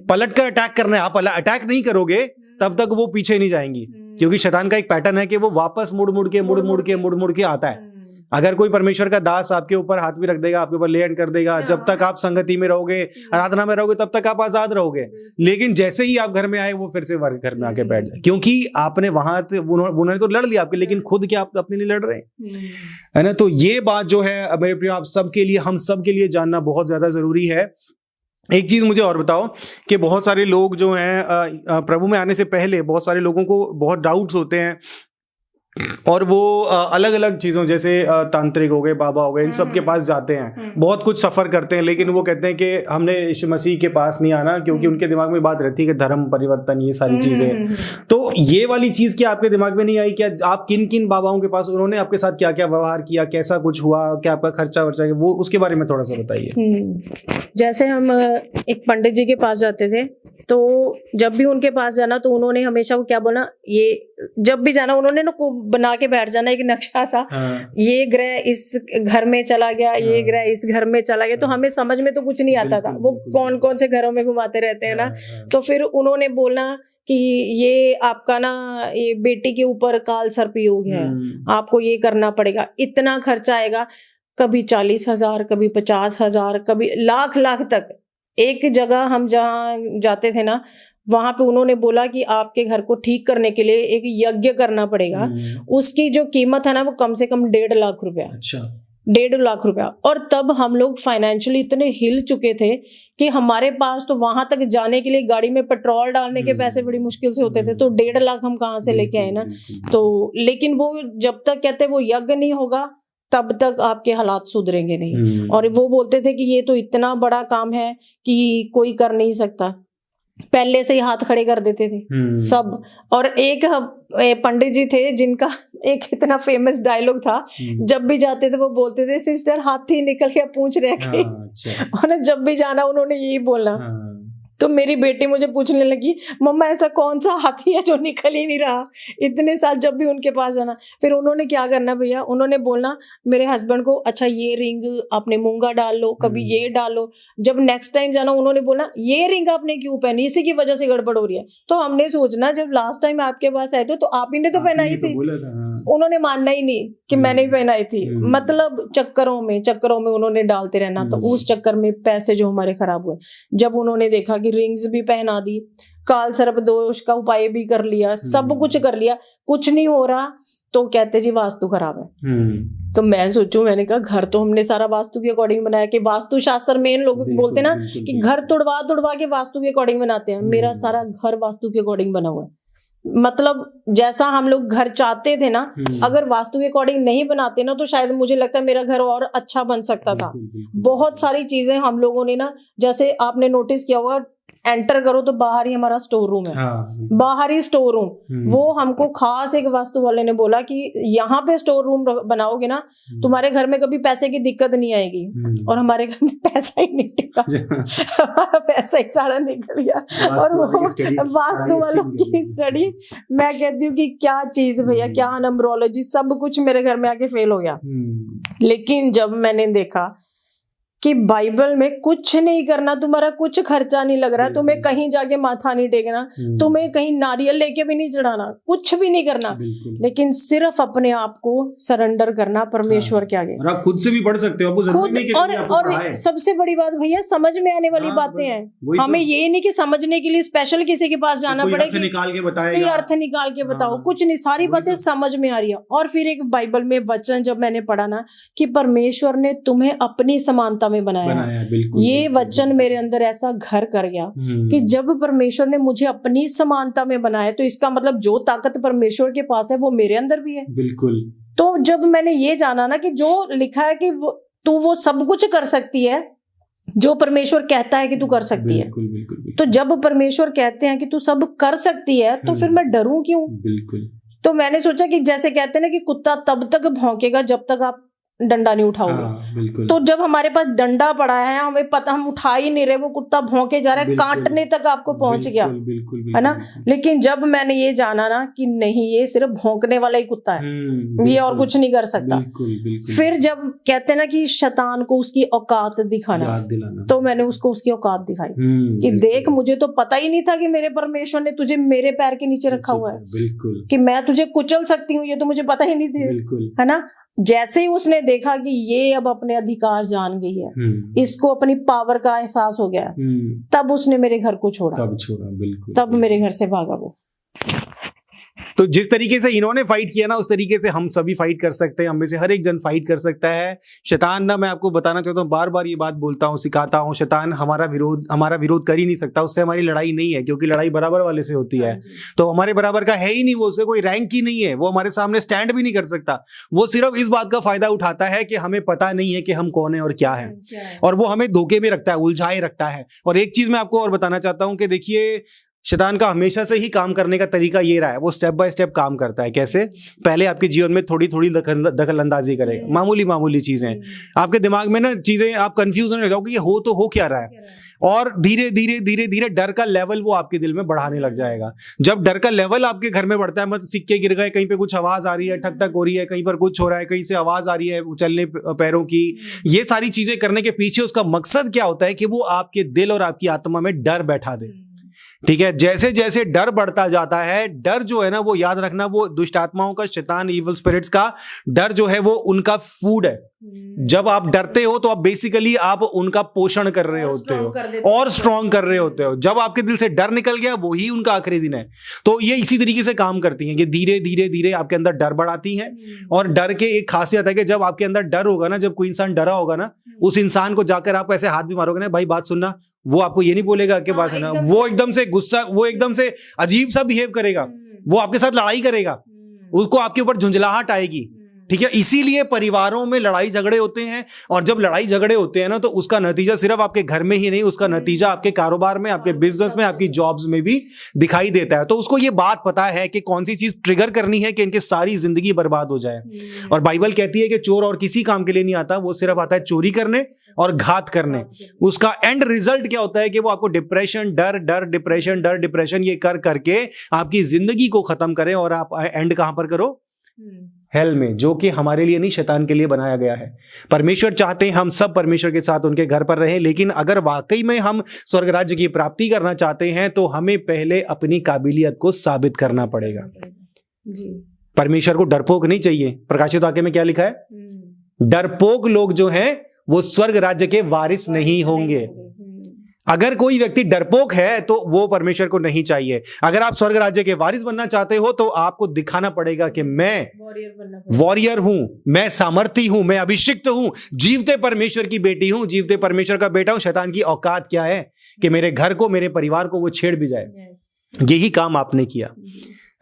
पलट कर अटैक करना है। आप अटैक नहीं करोगे तब तक वो पीछे नहीं जाएंगी, क्योंकि शैतान का एक पैटर्न है कि वो वापस मुड़ मुड़ के आता है। अगर कोई परमेश्वर का दास आपके ऊपर हाथ भी रख देगा, आपके ऊपर ले हैंड कर देगा, जब तक आप संगति में रहोगे, आराधना में रहोगे, तब तक आप आजाद रहोगे। लेकिन जैसे ही आप घर में आए, वो फिर से घर में आके बैठ जाए, क्योंकि आपने वहां, उन्होंने तो लड़ लिया आपके, लेकिन खुद क्या आप अपने लिए लड़ रहे हैं, है ना। तो ये बात जो है मेरे प्रिय, आप सबके लिए, हम सब के लिए जानना बहुत ज्यादा जरूरी है। एक चीज मुझे और बताओ कि बहुत सारे लोग जो हैं प्रभु में आने से पहले, बहुत सारे लोगों को बहुत डाउट्स होते हैं, और वो अलग अलग चीजों, जैसे तांत्रिक हो गए, बाबा हो गए, इन सब के पास जाते हैं, बहुत कुछ सफर करते हैं, लेकिन वो कहते हैं कि हमने यीशु मसीह के पास नहीं आना, क्योंकि उनके दिमाग में बात रहती है कि धर्म परिवर्तन, ये सारी चीजें। तो ये वाली चीज क्या आपके दिमाग में नहीं आई? क्या आप किन किन बाबाओं के पास, उन्होंने आपके साथ क्या क्या व्यवहार किया, कैसा कुछ हुआ, क्या आपका खर्चा वर्चा, वो उसके बारे में थोड़ा सा बताइए। जैसे हम एक पंडित जी के पास जाते थे, तो जब भी उनके पास जाना तो उन्होंने हमेशा वो क्या बोला, ये जब भी जाना उन्होंने ना बना के बैठ जाना एक नक्शा सा, ये ग्रह इस घर में चला गया, ये ग्रह इस घर में चला गया। तो हमें समझ में तो कुछ नहीं आता था, वो कौन कौन से घरों में घुमाते रहते हैं ना। तो फिर उन्होंने बोला कि ये आपका ना, ये बेटी के ऊपर काल सर्प योग है, आपको ये करना पड़ेगा, इतना खर्चा आएगा, कभी 40,000, कभी 50,000, कभी लाख तक। एक जगह हम जहाँ जाते थे ना, वहां पे उन्होंने बोला कि आपके घर को ठीक करने के लिए एक यज्ञ करना पड़ेगा, उसकी जो कीमत है ना वो कम से कम 1.5 लाख रुपया। अच्छा, 1.5 लाख रुपया। और तब हम लोग फाइनेंशियली इतने हिल चुके थे कि हमारे पास तो वहां तक जाने के लिए गाड़ी में पेट्रोल डालने के पैसे बड़ी मुश्किल से होते थे, तो 1.5 लाख हम कहाँ से लेके आए ना। तो लेकिन वो जब तक कहते वो यज्ञ नहीं होगा तब तक आपके हालात सुधरेंगे नहीं। और वो बोलते थे कि ये तो इतना बड़ा काम है कि कोई कर नहीं सकता, पहले से ही हाथ खड़े कर देते थे सब। और एक पंडित जी थे जिनका एक इतना फेमस डायलॉग था, जब भी जाते थे वो बोलते थे, सिस्टर हाथी निकल गया पूंछ रह गई। और जब भी जाना उन्होंने यही बोलना। तो मेरी बेटी मुझे पूछने लगी, मम्मा ऐसा कौन सा हाथी है जो निकल ही नहीं रहा, इतने साल जब भी उनके पास जाना। फिर उन्होंने क्या करना भैया, उन्होंने बोलना मेरे हस्बैंड को, अच्छा ये रिंग आपने मूंगा डाल लो, कभी ये डालो। जब नेक्स्ट टाइम जाना उन्होंने बोलना ये रिंग आपने क्यों पहनी, इसी की वजह से गड़बड़ हो रही है। तो हमने सोचना जब लास्ट टाइम आपके पास आए थे तो आप ही ने तो पहनाई थी। उन्होंने मानना ही नहीं कि मैंने भी पहनाई थी, मतलब चक्करों में उन्होंने डालते रहना। तो उस चक्कर में पैसे जो हमारे खराब हुए। जब उन्होंने देखा कि रिंग्स भी पहना दी, काल सर्प दोष का उपाय भी कर लिया, सब कुछ कर लिया, कुछ नहीं हो रहा, तो कहते जी वास्तु खराब है। तो मैं सोचूं, मैंने कहा घर तो हमने सारा वास्तु के अकॉर्डिंग बनाया, कि वास्तु शास्त्र मेन लोग बोलते हैं ना कि घर तुड़वा के वास्तु के अकॉर्डिंग बनाते हैं। मेरा सारा घर वास्तु के अकॉर्डिंग बना हुआ है, मतलब जैसा हम लोग घर चाहते थे ना, अगर वास्तु के अकॉर्डिंग नहीं बनाते ना तो शायद मुझे लगता है मेरा घर और अच्छा बन सकता था। बहुत सारी चीजें हम लोगों ने ना, जैसे आपने नोटिस किया होगा, एंटर करो तो बाहर ही हमारा स्टोर रूम है। बाहर ही स्टोर रूम, वो हमको खास एक वास्तु वाले ने बोला कि यहाँ पे स्टोर रूम बनाओगे ना, तुम्हारे घर में कभी पैसे की दिक्कत नहीं आएगी। और हमारे घर में पैसा ही नहीं टिका, हमारा पैसा ही सारा निकल गया। और वो वास्तु वालों की स्टडी, मैं कहती हूँ कि क्या चीज भैया, क्या नंबरोलॉजी, सब कुछ मेरे घर में आके फेल हो गया। लेकिन जब मैंने देखा कि बाइबल में कुछ नहीं करना, तुम्हारा कुछ खर्चा नहीं लग रहा, तुम्हें कहीं जाके माथा नहीं टेकना, तुम्हें कहीं नारियल लेके भी नहीं चढ़ाना, कुछ भी नहीं करना, लेकिन सिर्फ अपने आप को सरेंडर करना परमेश्वर के आगे। और आप खुद से भी पढ़ सकते हो, आपको जरूरी नहीं कि आपको पढ़ाए। और सबसे बड़ी बात भैया, समझ में आने वाली बातें हैं। हमें ये नहीं कि समझने के लिए स्पेशल किसी के पास जाना पड़े, अर्थ निकाल के बताएगा, कोई अर्थ निकाल के बताओ, कुछ नहीं, सारी बातें समझ में आ रही है। और फिर एक बाइबल में वचन जब मैंने पढ़ा ना कि परमेश्वर ने तुम्हें अपनी समानता में बनाया, ये वचन मेरे अंदर ऐसा घर कर गया कि जब परमेश्वर ने मुझे अपनी समानता में बनाया, तो इसका मतलब जो ताकत परमेश्वर के पास है वो मेरे अंदर भी है। बिल्कुल। तो जब मैंने ये जाना ना कि जो लिखा है कि तू वो सब कुछ कर सकती है जो परमेश्वर कहता है कि तू कर सकती है, तो जब परमेश्वर कहते हैं कि तू सब कर सकती है, तो फिर मैं डरूं क्यों? बिल्कुल। तो मैंने सोचा कि जैसे कहते हैं ना कि कुत्ता तब तक भौंकेगा जब तक आप डंडा नहीं उठाओगे। तो जब हमारे पास डंडा पड़ा है, हमें पता, हम उठा ही नहीं रहे, वो कुत्ता भौंके जा रहा है, काटने तक आपको पहुंच गया, है ना। लेकिन जब मैंने ये जाना ना कि नहीं, ये सिर्फ भौंकने वाला ही कुत्ता है, ये और कुछ नहीं कर सकता। फिर जब कहते हैं ना कि शैतान को उसकी औकात दिखाना, तो मैंने उसको उसकी औकात दिखाई कि देख, मुझे तो पता ही नहीं था कि मेरे परमेश्वर ने तुझे मेरे पैर के नीचे रखा हुआ है, कि मैं तुझे कुचल सकती हूँ, ये तो मुझे पता ही नहीं था, है ना। जैसे ही उसने देखा कि ये अब अपने अधिकार जान गई है, इसको अपनी पावर का एहसास हो गया, तब उसने मेरे घर को छोड़ा। बिल्कुल। तब मेरे घर से भागा वो। तो जिस तरीके से इन्होंने फाइट किया ना, उस तरीके से हम सभी फाइट कर सकते हैं, हम में से हर एक जन फाइट कर सकता है। शैतान ना, मैं आपको बताना चाहता हूँ, बार बार ये बात बोलता हूँ, सिखाता हूँ, शैतान हमारा विरोध कर ही नहीं सकता, उससे हमारी लड़ाई नहीं है, क्योंकि लड़ाई बराबर वाले से होती है। तो हमारे बराबर का है ही नहीं वो, उसका कोई रैंक ही नहीं है, वो हमारे सामने स्टैंड भी नहीं कर सकता। वो सिर्फ इस बात का फायदा उठाता है कि हमें पता नहीं है कि हम कौन है और क्या है, और वो हमें धोखे में रखता है, उलझाए रखता है। और एक चीज मैं आपको और बताना चाहता हूँ कि देखिए, शैतान का हमेशा से ही काम करने का तरीका ये रहा है, वो स्टेप बाय स्टेप काम करता है। कैसे? पहले आपके जीवन में थोड़ी थोड़ी दखल अंदाजी करेगा, मामूली चीजें, आपके दिमाग में ना चीजें, आप कंफ्यूज होने लगोगे कि ये हो क्या रहा है, और धीरे धीरे डर का लेवल वो आपके दिल में बढ़ाने लग जाएगा। जब डर का लेवल आपके घर में बढ़ता है, मतलब सिक्के गिर गए, कहीं पे कुछ आवाज आ रही है, ठक ठक हो रही है, कहीं पर कुछ हो रहा है, कहीं से आवाज आ रही है चलने पैरों की, ये सारी चीजें करने के पीछे उसका मकसद क्या होता है कि वो आपके दिल और आपकी आत्मा में डर बैठा दे। ठीक है, जैसे जैसे डर बढ़ता जाता है, डर जो है ना, वो याद रखना, वो दुष्ट आत्माओं का, शैतान, इविल स्पिरिट्स का डर जो है वो उनका फूड है। जब आप डरते हो तो आप बेसिकली आप उनका पोषण कर रहे होते हो और स्ट्रॉन्ग कर रहे होते हो। जब आपके दिल से डर निकल गया, वही उनका आखिरी दिन है। तो ये इसी तरीके से काम करती हैं कि धीरे धीरे आपके अंदर डर बढ़ाती हैं। और डर के एक खासियत है कि जब आपके अंदर डर होगा ना, जब कोई इंसान डरा होगा ना, उस इंसान को जाकर आप ऐसे हाथ भी मारोगे ना, भाई बात सुनना, वो आपको ये नहीं बोलेगा कि बात सुनना, वो एकदम से गुस्सा, वो एकदम से अजीब सा बिहेव करेगा, वो आपके साथ लड़ाई करेगा, उसको आपके ऊपर झुंझलाहट आएगी। ठीक है, इसीलिए परिवारों में लड़ाई झगड़े होते हैं। और जब लड़ाई झगड़े होते हैं ना, तो उसका नतीजा सिर्फ आपके घर में ही नहीं, उसका नतीजा आपके कारोबार में, आपके बिजनेस में, आपकी जॉब्स में भी दिखाई देता है। तो उसको ये बात पता है कि कौन सी चीज ट्रिगर करनी है कि इनकी सारी जिंदगी बर्बाद हो जाए। और बाइबल कहती है कि चोर और किसी काम के लिए नहीं आता, वो सिर्फ आता है चोरी करने और घात करने। उसका एंड रिजल्ट क्या होता है कि वो आपको डिप्रेशन, डिप्रेशन ये कर करके आपकी जिंदगी को खत्म करे, और आप एंड कहां पर करो? हेल में, जो कि हमारे लिए नहीं, शैतान के लिए बनाया गया है। परमेश्वर चाहते हैं हम सब परमेश्वर के साथ उनके घर पर रहें, लेकिन अगर वाकई में हम स्वर्ग राज्य की प्राप्ति करना चाहते हैं तो हमें पहले अपनी काबिलियत को साबित करना पड़ेगा जी। परमेश्वर को डरपोक नहीं चाहिए। प्रकाशित वाक्य में क्या लिखा है? डरपोक लोग जो हैं वो स्वर्ग राज्य के वारिस नहीं होंगे। अगर कोई व्यक्ति डरपोक है तो वो परमेश्वर को नहीं चाहिए। अगर आप स्वर्ग राज्य के वारिस बनना चाहते हो तो आपको दिखाना पड़ेगा कि मैं वॉरियर हूं, मैं सामर्थी हूं, मैं अभिषिक्त हूं, जीवते परमेश्वर की बेटी हूं, जीवते परमेश्वर का बेटा हूं। शैतान की औकात क्या है कि मेरे घर को, मेरे परिवार को वो छेड़ भी जाए। यही काम आपने किया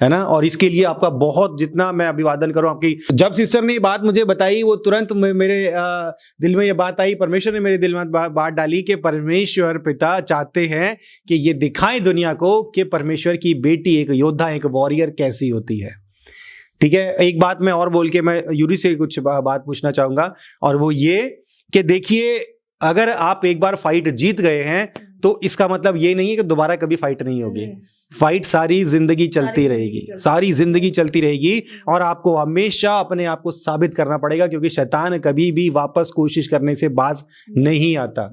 है ना, और इसके लिए आपका बहुत, जितना मैं अभिवादन करूं आपकी। जब सिस्टर ने ये बात मुझे बताई वो तुरंत मेरे दिल में ये बात आई, परमेश्वर ने मेरे दिल में बात डाली कि परमेश्वर पिता चाहते हैं कि ये दिखाएं दुनिया को कि परमेश्वर की बेटी एक योद्धा, एक वॉरियर कैसी होती है। ठीक है, एक बात मैं और बोल के मैं यूरी से कुछ बात पूछना चाहूंगा, और वो ये कि देखिए, अगर आप एक बार फाइट जीत गए हैं तो इसका मतलब ये नहीं है कि दोबारा कभी फाइट नहीं होगी। फाइट सारी जिंदगी चलती रहेगी, सारी जिंदगी चलती रहेगी, और आपको हमेशा अपने आप को साबित करना पड़ेगा, क्योंकि शैतान कभी भी वापस कोशिश करने से बाज नहीं आता।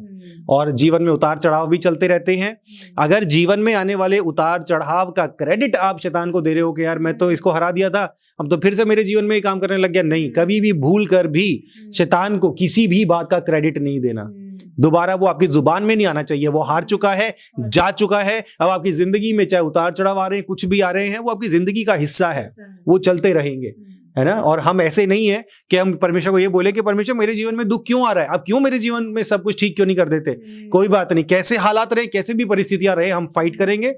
और जीवन में उतार चढ़ाव भी चलते रहते हैं। अगर जीवन में आने वाले उतार चढ़ाव का क्रेडिट आप शैतान को दे रहे हो कि यार मैं तो इसको हरा दिया था, अब तो फिर से मेरे जीवन में ये काम करने लग गया, नहीं, कभी भी भूल कर भी शैतान को किसी भी बात का क्रेडिट नहीं देना। दोबारा वो आपकी जुबान में नहीं आना चाहिए। वो हार चुका है, जा चुका है। अब आपकी जिंदगी में चाहे उतार चढ़ाव आ रहे हैं, कुछ भी आ रहे हैं, वो आपकी जिंदगी का हिस्सा है, वो चलते रहेंगे, है ना। और हम ऐसे नहीं है कि हम परमेश्वर को ये बोले कि परमेश्वर मेरे जीवन में दुख क्यों आ रहा है, आप क्यों मेरे जीवन में सब कुछ ठीक क्यों नहीं कर देते। कोई बात नहीं, कैसे हालात रहे, कैसे भी परिस्थितियां रहे, हम फाइट करेंगे।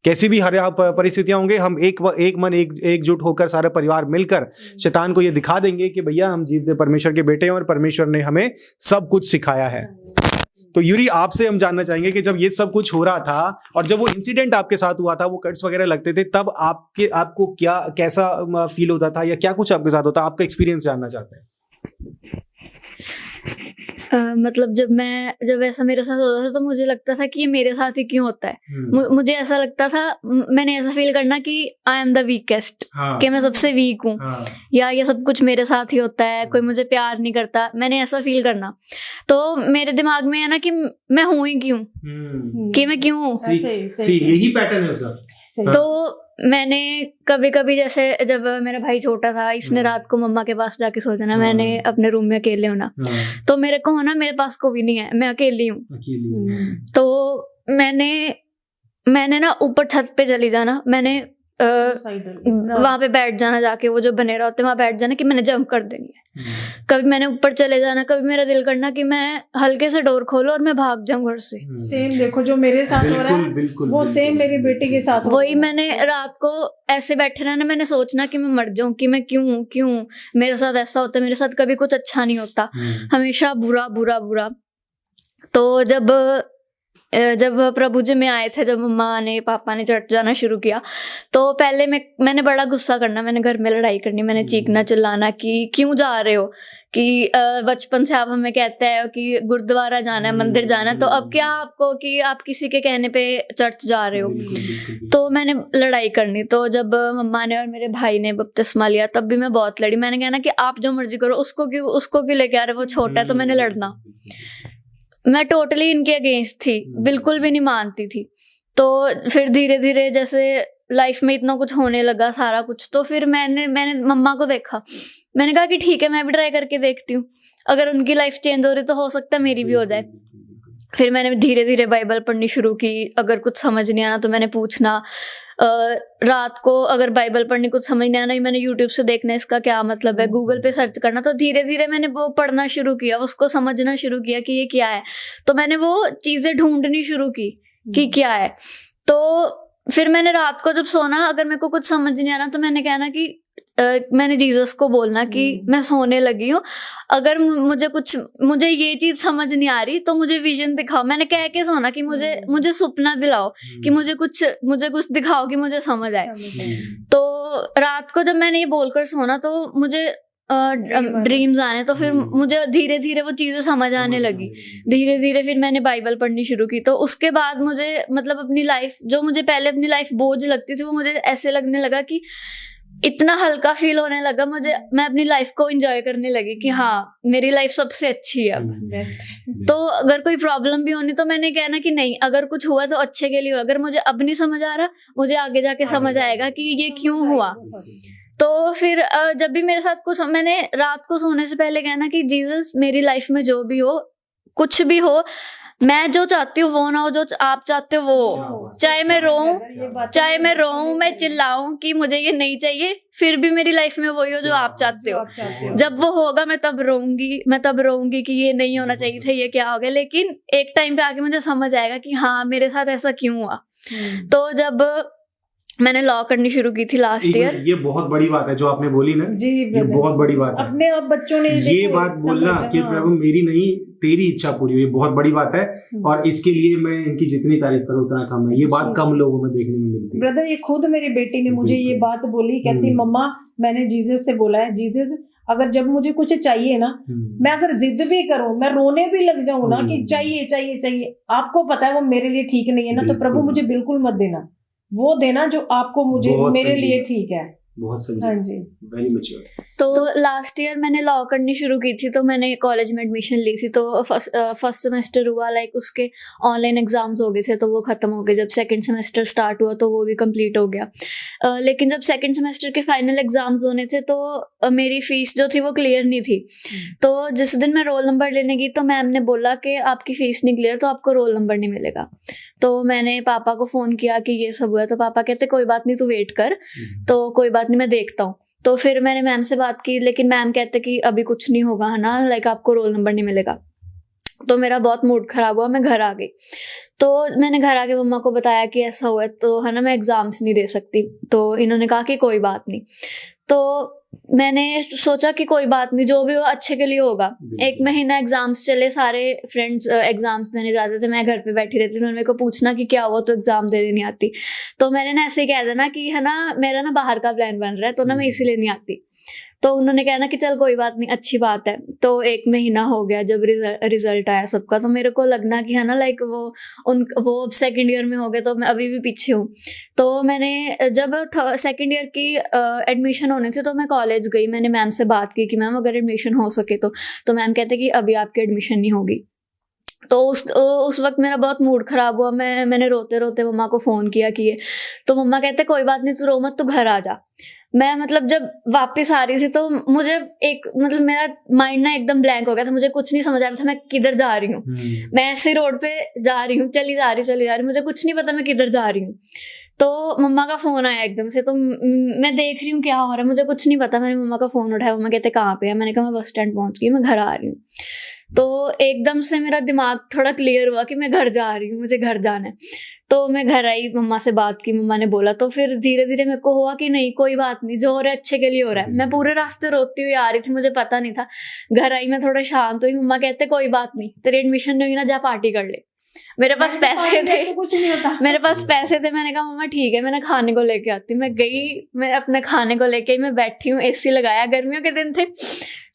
कैसी भी हर परिस्थितियां होंगे, हम एक मन एकजुट होकर सारा परिवार मिलकर शैतान को ये दिखा देंगे कि भैया हम जीवते परमेश्वर के बेटे हैं और परमेश्वर ने हमें सब कुछ सिखाया है। तो यूरी, आपसे हम जानना चाहेंगे कि जब ये सब कुछ हो रहा था और जब वो इंसिडेंट आपके साथ हुआ था, वो कट्स वगैरह लगते थे, तब आपको कैसा फील होता था, या क्या कुछ आपके साथ होता, आपका एक्सपीरियंस जानना चाहते हैं। मतलब जब ऐसा मेरे साथ होता था तो मुझे लगता था कि ये मेरे साथ ही क्यों होता है। मुझे ऐसा लगता था, मैंने ऐसा फील करना कि आई एम द वीकेस्ट, कि मैं सबसे वीक हूँ, या ये सब कुछ मेरे साथ ही होता है, कोई मुझे प्यार नहीं करता, मैंने ऐसा फील करना। तो मेरे दिमाग में है ना कि मैं हूँ ही क्यों, कि मैं क्यों हूँ, यही पैटर्न है उसका। तो मैंने कभी कभी, जैसे जब मेरा भाई छोटा था, इसने रात को मम्मा के पास जाके सो जाना, मैंने अपने रूम में अकेले होना, तो मेरे को होना मेरे पास कोई नहीं है, मैं अकेली हूँ। तो मैंने ना ऊपर छत पे चली जाना, मैंने वहां पे बैठ जाना, जाके वो जो बनेरा होते वहां बैठ जाना कि मैंने जंप कर देनी है। कभी मैंने ऊपर चले जाना, कभी मेरा दिल करना कि मैं हल्के से डोर खोलो और मैं भाग जाऊं घर से। सेम देखो जो मेरे साथ हो रहा है वो सेम मेरी बेटी के साथ हो। वही मैंने रात को ऐसे बैठे रहना, मैंने सोचना कि मैं मर जाऊं, कि मैं क्यों मेरे साथ ऐसा होता है, मेरे साथ कभी कुछ अच्छा नहीं होता, हमेशा बुरा बुरा बुरा। तो जब प्रभु जी में आए थे, जब मम्मा ने पापा ने चर्च जाना शुरू किया, तो पहले मैंने बड़ा गुस्सा करना, मैंने घर में लड़ाई करनी, मैंने चीखना चिल्लाना कि क्यों जा रहे हो, कि बचपन से आप हमें कहते हैं कि गुरुद्वारा जाना है, मंदिर जाना है, तो अब क्या आपको कि आप किसी के कहने पे चर्च जा रहे हो। तो मैंने लड़ाई करनी। तो जब मम्मा ने और मेरे भाई ने बपतिस्मा लिया तब भी मैं बहुत लड़ी। मैंने कहना कि आप जो मर्जी करो, उसको क्यों लेके आ रहे, वो छोटा है। तो मैंने लड़ना, मैं टोटली इनके अगेंस्ट थी, बिल्कुल भी नहीं मानती थी। तो फिर धीरे धीरे जैसे लाइफ में इतना कुछ होने लगा सारा कुछ, तो फिर मैंने मम्मा को देखा, मैंने कहा कि ठीक है मैं भी ट्राई करके देखती हूँ, अगर उनकी लाइफ चेंज हो रही तो हो सकता है मेरी भी हो जाए। फिर मैंने धीरे धीरे बाइबल पढ़नी शुरू की, अगर कुछ समझ नहीं आना तो मैंने पूछना, रात को अगर बाइबल पढ़नी कुछ समझ नहीं आना, मैंने यूट्यूब से देखना इसका क्या मतलब है, गूगल पे सर्च करना। तो धीरे धीरे मैंने वो पढ़ना शुरू किया, उसको समझना शुरू किया कि ये क्या है। तो मैंने वो चीजें ढूंढनी शुरू की कि क्या है। तो फिर मैंने रात को जब सोना, अगर मेरे को कुछ समझ नहीं आना तो मैंने कहना कि मैंने जीसस को बोलना कि मैं सोने लगी हूँ, अगर मुझे ये चीज समझ नहीं आ रही तो मुझे विजन दिखाओ। मैंने कह के सोना कि मुझे सपना दिलाओ, कि मुझे कुछ दिखाओ कि मुझे समझ आए। तो रात को जब मैंने ये बोलकर सोना तो मुझे ड्रीम्स आने, तो फिर मुझे धीरे धीरे वो चीजें समझ आने लगी। धीरे धीरे फिर मैंने बाइबल पढ़नी शुरू की। तो उसके बाद मुझे मतलब अपनी लाइफ, जो मुझे पहले अपनी लाइफ बोझ लगती थी, वो मुझे ऐसे लगने लगा कि इतना हल्का फील होने लगा मुझे, मैं अपनी लाइफ को एंजॉय करने लगी कि हाँ मेरी लाइफ सबसे अच्छी है अब। तो अगर कोई प्रॉब्लम भी होनी तो मैंने कहना कि नहीं, अगर कुछ हुआ तो अच्छे के लिए हुआ, अगर मुझे अब नहीं समझ आ रहा, मुझे आगे जाके समझ आएगा कि ये क्यों हुआ। तो फिर जब भी मेरे साथ कुछ, मैंने रात को सोने से पहले कहना कि जीसस मेरी लाइफ में जो भी हो, कुछ भी हो, मैं जो चाहती हूँ वो ना हो, जो आप चाहते हो वो हो। चाहे मैं रोऊं, मैं चिल्लाऊं कि मुझे ये नहीं चाहिए, फिर भी मेरी लाइफ में वही हो जो आप चाहते हो। जब वो होगा मैं तब रोऊंगी कि ये नहीं होना चाहिए था, ये क्या हो गया। लेकिन एक टाइम पे आके मुझे समझ आएगा कि हाँ मेरे साथ ऐसा क्यों हुआ। तो जब मैंने लॉ करनी शुरू की थी लास्ट ईयर। ये बहुत बड़ी बात है जो आपने बोली ना जी, ये बहुत बड़ी बात है। अपने आप बच्चों ने ये बात बोलना कि प्रभु मेरी नहीं तेरी इच्छा पूरी हुई, बहुत बड़ी बात है। और इसके लिए मैं इनकी जितनी तारीफ करूं उतना कम है। ये बात कम लोगों में देखने में मिलती है। ब्रदर, ये खुद मेरी बेटी ने मुझे ये बात बोली, कहती मम्मा मैंने जीसस से बोला है, जीसस अगर जब मुझे कुछ चाहिए ना, मैं अगर जिद भी करूं, मैं रोने भी लग जाऊं ना कि चाहिए चाहिए चाहिए, आपको पता है वो मेरे लिए ठीक नहीं है ना, तो प्रभु मुझे बिल्कुल मत देना, वो देना जो आपको मुझे मेरे लिए ठीक है। बहुत सही। हाँ जी, वेरी मैच्योर। तो लास्ट ईयर मैंने लॉ करनी शुरू की थी, तो मैंने कॉलेज में एडमिशन ली थी। तो फर्स्ट सेमेस्टर हुआ, लाइक उसके ऑनलाइन एग्जाम्स हो गए थे, तो वो खत्म हो गए। जब सेकंड सेमेस्टर स्टार्ट हुआ तो वो भी कंप्लीट हो गया। लेकिन जब सेकंड सेमेस्टर के फाइनल एग्जाम्स होने थे तो मेरी फीस जो थी वो क्लियर नहीं थी। तो जिस दिन मैं रोल नंबर लेने गई तो मैम ने बोला कि आपकी फीस नहीं क्लियर तो आपको रोल नंबर नहीं मिलेगा। तो मैंने पापा को फोन किया कि ये सब हुआ, तो पापा कहते कोई बात नहीं, तू वेट कर। तो कोई बात नहीं, मैं देखता हूँ। तो फिर मैंने मैम से बात की, लेकिन मैम कहते कि अभी कुछ नहीं होगा, है ना, लाइक आपको रोल नंबर नहीं मिलेगा। तो मेरा बहुत मूड खराब हुआ, मैं घर आ गई। तो मैंने घर आके मम्मा को बताया कि ऐसा हुआ है, तो है ना मैं एग्जाम्स नहीं दे सकती। तो इन्होंने कहा कि कोई बात नहीं। तो मैंने सोचा कि कोई बात नहीं, जो भी हो अच्छे के लिए होगा। एक महीना एग्जाम्स चले, सारे फ्रेंड्स एग्जाम्स देने जाते थे, मैं घर पे बैठी रहती थी। उन्होंने मेरे को पूछना कि क्या हुआ, तो एग्जाम देने नहीं आती। तो मैंने ना ऐसे ही कह देना कि है ना मेरा ना बाहर का प्लान बन रहा है, तो ना मैं इसीलिए नहीं आती। तो उन्होंने कहना कि चल कोई बात नहीं, अच्छी बात है। तो एक महीना हो गया जब रिजल्ट आया सबका, तो मेरे को लगना कि है ना लाइक वो सेकंड ईयर में हो गए, तो मैं अभी भी पीछे हूँ। तो मैंने जब सेकंड ईयर की एडमिशन होनी थी तो मैं कॉलेज गई। मैंने मैम से बात की कि मैम अगर एडमिशन हो सके तो मैम कहते कि अभी आपकी एडमिशन नहीं होगी। तो उस वक्त मेरा बहुत मूड खराब हुआ। मैंने रोते रोते मम्मा को फ़ोन किया कि ये, तो मम्मा कहते कोई बात नहीं, तू रो मत, तू घर आ जा। मैं मतलब जब वापस आ रही थी तो मुझे मतलब मेरा माइंड ना एकदम ब्लैंक हो गया था, मुझे कुछ नहीं समझ आ रहा था मैं किधर जा रही हूँ। मैं ऐसे रोड पे जा रही हूँ, चली जा रही, मुझे कुछ नहीं पता मैं किधर जा रही हूँ। तो मम्मा का फोन आया एकदम से, तो मैं देख रही हूँ क्या हो रहा है, मुझे कुछ नहीं पता। मैंने मम्मा का फोन उठाया, मम्मा कहते कहाँ पे है। मैंने कहा मैं बस स्टैंड पहुंच गई, मैं घर आ रही हूँ। तो एकदम से मेरा दिमाग थोड़ा क्लियर हुआ कि मैं घर जा रही हूँ, मुझे घर जाना है। तो मैं घर आई, मम्मा से बात की, मम्मा ने बोला। तो फिर धीरे धीरे मेरे को हुआ कि नहीं कोई बात नहीं, जो हो रहा है अच्छे के लिए हो रहा है। मैं पूरे रास्ते रोती हुई आ रही थी, मुझे पता नहीं था। घर आई मैं थोड़ा शांत हुई, मम्मा कहते कोई बात नहीं, तेरी एडमिशन नहीं हुई ना, जा पार्टी कर ले। मेरे पास पैसे थे, तो कुछ नहीं होता। मेरे पास पैसे थे। मैंने कहा मम्मा ठीक है, मैंने खाने को लेके आती। मैं गई, मैं अपने खाने को लेके मैं बैठी हूँ, एसी लगाया, गर्मियों के दिन थे।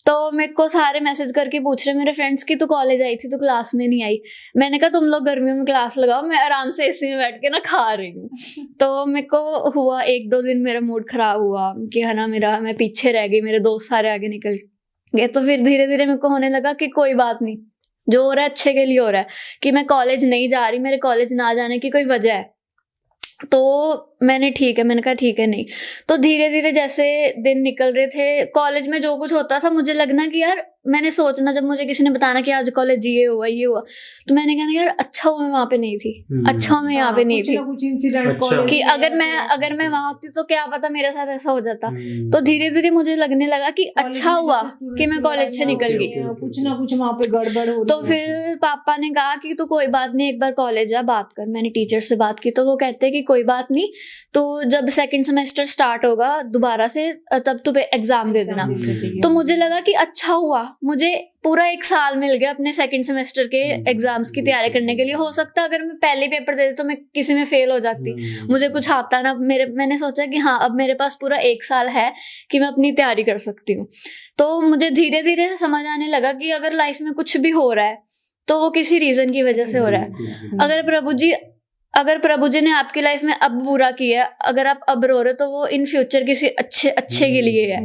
तो मेरे को सारे मैसेज करके पूछ रहे मेरे फ्रेंड्स कि तू कॉलेज आई थी, तू क्लास में नहीं आई। मैंने कहा तुम लोग गर्मियों में क्लास लगाओ, मैं आराम से एसी में बैठ के ना खा रही हूँ। तो मेरे को हुआ 1-2 दिन मेरा मूड खराब हुआ कि है ना मैं पीछे रह गई, मेरे दोस्त सारे आगे निकल गए। तो फिर धीरे धीरे मेरे को होने लगा कि कोई बात नहीं, जो हो रहा है अच्छे के लिए हो रहा है, कि मैं कॉलेज नहीं जा रही, मेरे कॉलेज ना जाने की कोई वजह है। तो मैंने कहा ठीक है नहीं। तो धीरे धीरे जैसे दिन निकल रहे थे, कॉलेज में जो कुछ होता था मुझे लगना कि यार, मैंने सोचना जब मुझे किसी ने बताना कि आज कॉलेज ये हुआ, तो मैंने कहना यार अच्छा हुआ मैं वहां पे नहीं थी, अच्छा हुआ मैं यहाँ पे नहीं थी, कुछ इंसिडेंट अच्छा। कि अगर मैं वहां होती तो क्या पता मेरे साथ ऐसा हो जाता। तो धीरे धीरे मुझे लगने लगा कि अच्छा हुआ कि मैं कॉलेज से निकल गई, कुछ ना कुछ वहां पे गड़बड़ हो। तो फिर पापा ने कहा कि तू कोई बात नहीं, एक बार कॉलेज जा, बात कर। मैंने टीचर से बात की तो वो कहते कि कोई बात नहीं, तो जब सेकंड सेमेस्टर स्टार्ट होगा दोबारा से तब तू एग्जाम दे देना। तो मुझे लगा कि अच्छा हुआ, मुझे पूरा 1 साल मिल गया अपने सेकंड सेमेस्टर के एग्जाम्स की तैयारी करने के लिए। हो सकता अगर मैं पहले पेपर दे तो मैं किसी में फेल हो जाती, मुझे कुछ आता ना। मैंने सोचा कि हाँ अब मेरे पास पूरा 1 साल है कि मैं अपनी तैयारी कर सकती हूँ। तो मुझे धीरे धीरे समझ आने लगा कि अगर लाइफ में कुछ भी हो रहा है तो वो किसी रीजन की वजह से हो रहा है। अगर प्रभु जी ने आपकी लाइफ में अब बुरा किया, अगर आप अब रो रहे तो वो इन फ्यूचर किसी अच्छे के लिए है।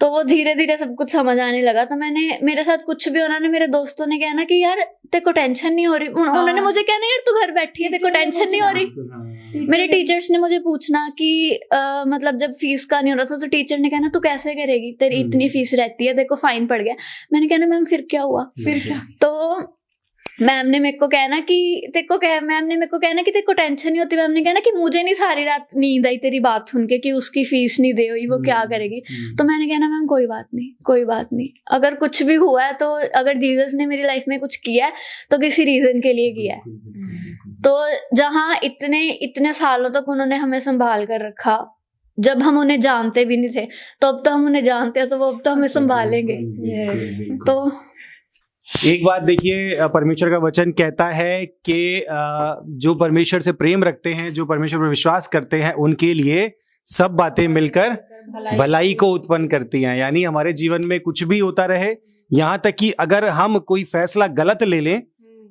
तो वो धीरे धीरे सब कुछ समझ आने लगा। तो मेरे साथ कुछ भी होना, मेरे दोस्तों ने कहना कि यार तेरे को टेंशन नहीं हो रही, उन्होंने मुझे कहना यार तू घर बैठी है, तेरे को टेंशन नहीं हो रही। मेरे टीचर्स ने मुझे पूछना कि मतलब जब फीस का नहीं हो रहा था तो टीचर ने कहना तू कैसे करेगी, तेरी इतनी फीस रहती है, तेरे को फाइन पड़ गया। मैंने कहना मैम फिर क्या हुआ, फिर क्या। तो मैम ने मेरे को कहना कि मैम ने मेरे को कहना कि तेरे को टेंशन नहीं होती। मैम ने कहना कि मुझे नहीं सारी रात नींद आई तेरी बात सुन के कि उसकी फीस नहीं दे हुई, वो क्या करेगी। तो मैंने कहना मैम कोई बात नहीं, अगर कुछ भी हुआ है तो अगर जीसस ने मेरी लाइफ में कुछ किया है तो किसी रीजन के लिए किया है। तो जहाँ इतने सालों तक उन्होंने हमें संभाल कर रखा, जब हम उन्हें जानते भी नहीं थे, तो अब तो हम उन्हें जानते हैं, तो वो अब तो हमें संभालेंगे। तो एक बात देखिए, परमेश्वर का वचन कहता है कि जो परमेश्वर से प्रेम रखते हैं, जो परमेश्वर पर विश्वास करते हैं, उनके लिए सब बातें मिलकर भलाई को उत्पन्न करती हैं। यानी हमारे जीवन में कुछ भी होता रहे, यहाँ तक कि अगर हम कोई फैसला गलत ले लें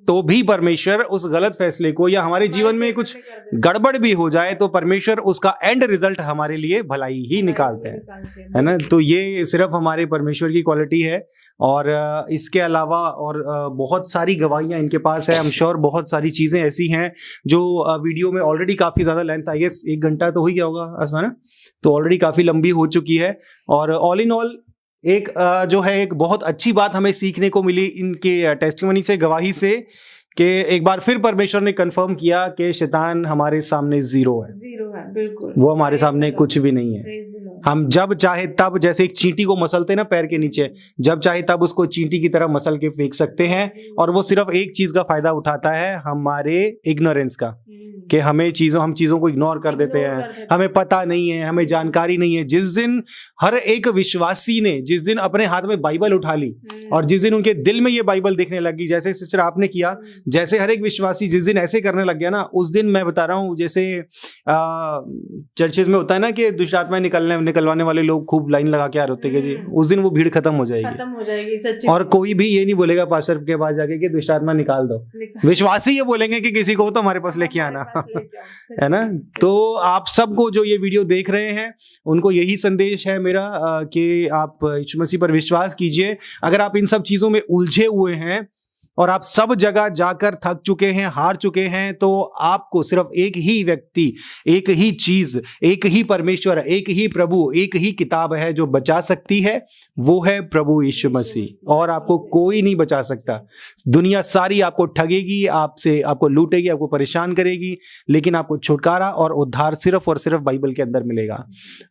तो भी परमेश्वर उस गलत फैसले को, या हमारे जीवन में कुछ गड़बड़ भी हो जाए तो परमेश्वर उसका एंड रिजल्ट हमारे लिए भलाई ही निकालते हैं, है ना। तो ये सिर्फ हमारे परमेश्वर की क्वालिटी है। और इसके अलावा और बहुत सारी गवाहियां इनके पास है। आई एम श्योर बहुत सारी चीजें ऐसी हैं जो वीडियो में ऑलरेडी काफी ज्यादा लेंथ, आई गेस 1 घंटा तो हो ही गया होगा आसमान, तो ऑलरेडी काफी लंबी हो चुकी है। और ऑल इन ऑल एक जो है एक बहुत अच्छी बात हमें सीखने को मिली इनके टेस्टिमनी से, गवाही से, कि एक बार फिर परमेश्वर ने कंफर्म किया कि शैतान हमारे सामने जीरो है, बिल्कुल, वो हमारे सामने कुछ भी नहीं है। हम जब चाहे तब, जैसे एक चींटी को मसलते ना पैर के नीचे, जब चाहे तब उसको चींटी की तरह मसल के फेंक सकते हैं। और वो सिर्फ एक चीज का फायदा उठाता है, हमारे इग्नोरेंस का, कि हम चीजों को इग्नोर कर देते हैं, हमें पता नहीं है, हमें जानकारी नहीं है। जिस दिन हर एक विश्वासी ने जिस दिन अपने हाथ में बाइबल उठा ली और जिस दिन उनके दिल में ये बाइबल दिखने लगी, जैसे सिस्टर आपने किया, जैसे हर एक विश्वासी जिस दिन ऐसे करने लग गया ना, उस दिन मैं बता रहा हूँ, जैसे चर्चेज में होता है ना कि दुष्ट आत्माएं निकलवाने वाले लोग खूब लाइन लगा के आ रहे होते हैं जी, उस दिन वो भीड़ खत्म हो जाएगी सच्ची। और कोई भी ये नहीं बोलेगा पास्टर के पास जाके कि दुष्ट आत्मा निकाल दो। विश्वासी ये बोलेंगे कि किसी को तो हमारे पास लेके आना, है ना। तो आप सबको जो ये वीडियो देख रहे हैं उनको यही संदेश है मेरा, कि आप यीशु मसीह पर विश्वास कीजिए। अगर आप इन सब चीजों में उलझे हुए हैं और आप सब जगह जाकर थक चुके हैं, हार चुके हैं, तो आपको सिर्फ एक ही व्यक्ति, एक ही चीज, एक ही परमेश्वर, एक ही प्रभु, एक ही किताब है जो बचा सकती है, वो है प्रभु यीशु मसीह। और आपको कोई नहीं बचा सकता। दुनिया सारी आपको ठगेगी, आपको लूटेगी, आपको परेशान करेगी, लेकिन आपको छुटकारा और उद्धार सिर्फ और सिर्फ बाइबल के अंदर मिलेगा।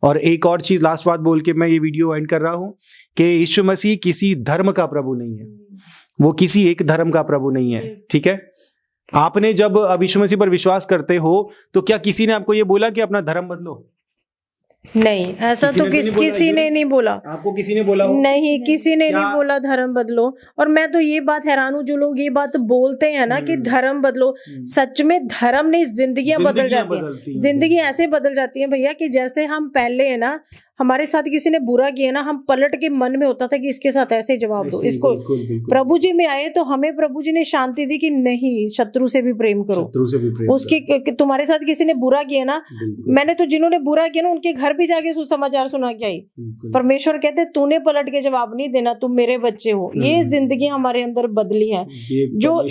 और एक और चीज, लास्ट बात बोल के मैं ये वीडियो एंड कर रहा हूं, कि यीशु मसीह किसी धर्म का प्रभु नहीं है, वो किसी एक धर्म का प्रभु नहीं है, ठीक है। आपने जब अब यीशु मसीह पर विश्वास करते हो तो क्या किसी ने आपको ये बोला कि अपना धर्म बदलो? नहीं, ऐसा तो किसी ने नहीं बोला। आपको किसी ने बोला हो? नहीं, किसी ने नहीं बोला धर्म बदलो। और मैं तो ये बात हैरान हूँ, जो लोग ये बात बोलते हैं ना कि धर्म बदलो, सच में धर्म नहीं, जिंदगियां बदल जाती हैं। जिंदगी ऐसे बदल जाती है भैया कि जैसे हम पहले है ना, हमारे साथ किसी ने बुरा किया ना, हम पलट के मन में होता था कि इसके साथ ऐसे जवाब दो इसको। प्रभु जी में आए तो हमें प्रभु जी ने शांति दी कि नहीं, शत्रु से भी प्रेम करो, उसके तुम्हारे साथ किसी ने बुरा किया ना, मैंने तो जिन्होंने बुरा किया ना उनके घर भी जाके सुसमाचार सुना के आई। परमेश्वर कहते तूने पलट के जवाब नहीं देना, तुम मेरे बच्चे हो। ये जिंदगी हमारे अंदर बदली है। जो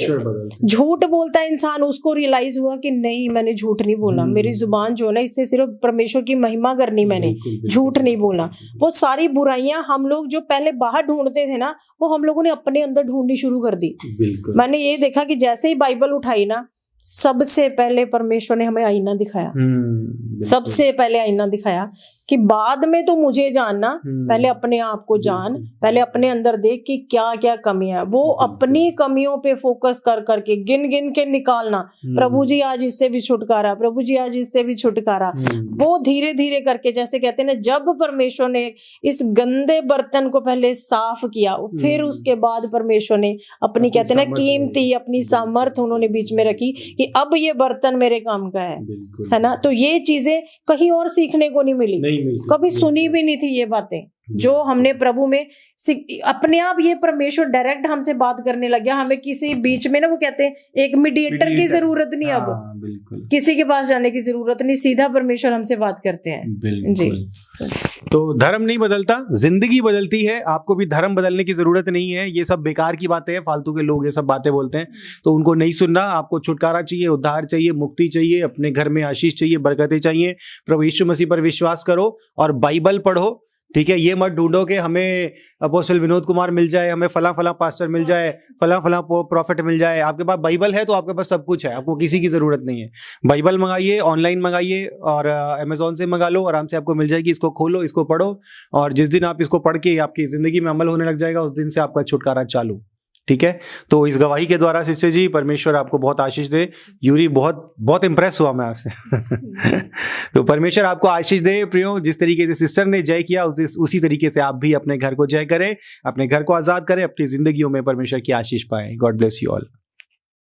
झूठ बोलता है इंसान, उसको रियलाइज हुआ कि नहीं, मैंने झूठ नहीं बोला, मेरी जुबान जो है ना, इससे सिर्फ परमेश्वर की महिमा करनी, मैंने झूठ नहीं बोला। वो सारी बुराइयां हम लोग जो पहले बाहर ढूंढते थे ना, वो हम लोगों ने अपने अंदर ढूंढनी शुरू कर दी। मैंने ये देखा कि जैसे ही बाइबल उठाई ना, सबसे पहले परमेश्वर ने हमें आईना दिखाया। सबसे पहले आईना दिखाया कि बाद में तो मुझे जानना, पहले अपने आप को जान, पहले अपने अंदर देख कि क्या क्या कमियां है। वो अपनी कमियों पे फोकस कर करके गिन गिन के निकालना, प्रभु जी आज इससे भी छुटकारा, प्रभु जी आज इससे भी छुटकारा। वो धीरे धीरे करके, जैसे कहते हैं ना, जब परमेश्वर ने इस गंदे बर्तन को पहले साफ किया, फिर उसके बाद परमेश्वर ने अपनी, कहते हैं ना, कीमती अपनी सामर्थ उन्होंने बीच में रखी कि अब ये बर्तन मेरे काम का है ना। तो ये चीजें कहीं और सीखने को नहीं मिली, कभी सुनी भी नहीं थी ये बातें जो हमने प्रभु में अपने आप। ये परमेश्वर डायरेक्ट हमसे बात करने लग गया, हमें किसी बीच में ना, वो कहते हैं एक मीडिएटर की जरूरत नहीं। अब किसी के पास जाने की जरूरत नहीं, सीधा परमेश्वर हमसे बात करते हैं जी। तो धर्म नहीं बदलता, जिंदगी बदलती है। आपको भी धर्म बदलने की जरूरत नहीं है। ये सब बेकार की बातें हैं, फालतू के लोग ये सब बातें बोलते हैं, तो उनको नहीं सुनना। आपको छुटकारा चाहिए, उद्धार चाहिए, मुक्ति चाहिए, अपने घर में आशीष चाहिए, बरकतें चाहिए, प्रभु यीशु मसीह पर विश्वास करो और बाइबल पढ़ो। ठीक है, ये मत ढूंढो कि हमें अपोस्टल विनोद कुमार मिल जाए, हमें फला फला पास्टर मिल जाए, फला फला प्रॉफिट मिल जाए। आपके पास बाइबल है तो आपके पास सब कुछ है, आपको किसी की जरूरत नहीं है। बाइबल मंगाइए, ऑनलाइन मंगाइए और अमेजोन से मंगा लो, आराम से आपको मिल जाएगी। इसको खोलो, इसको पढ़ो, और जिस दिन आप इसको पढ़ के आपकी जिंदगी में अमल होने लग जाएगा, उस दिन से आपका छुटकारा चालू। ठीक है, तो इस गवाही के द्वारा सिस्टर जी परमेश्वर आपको बहुत आशीष दे। यूरी बहुत बहुत इंप्रेस हुआ मैं आपसे। तो परमेश्वर आपको आशीष दे प्रियो। जिस तरीके से सिस्टर ने जय किया उसी तरीके से आप भी अपने घर को जय करें, अपने घर को आजाद करें, अपनी जिंदगियों में परमेश्वर की आशीष पाएं। God bless you all.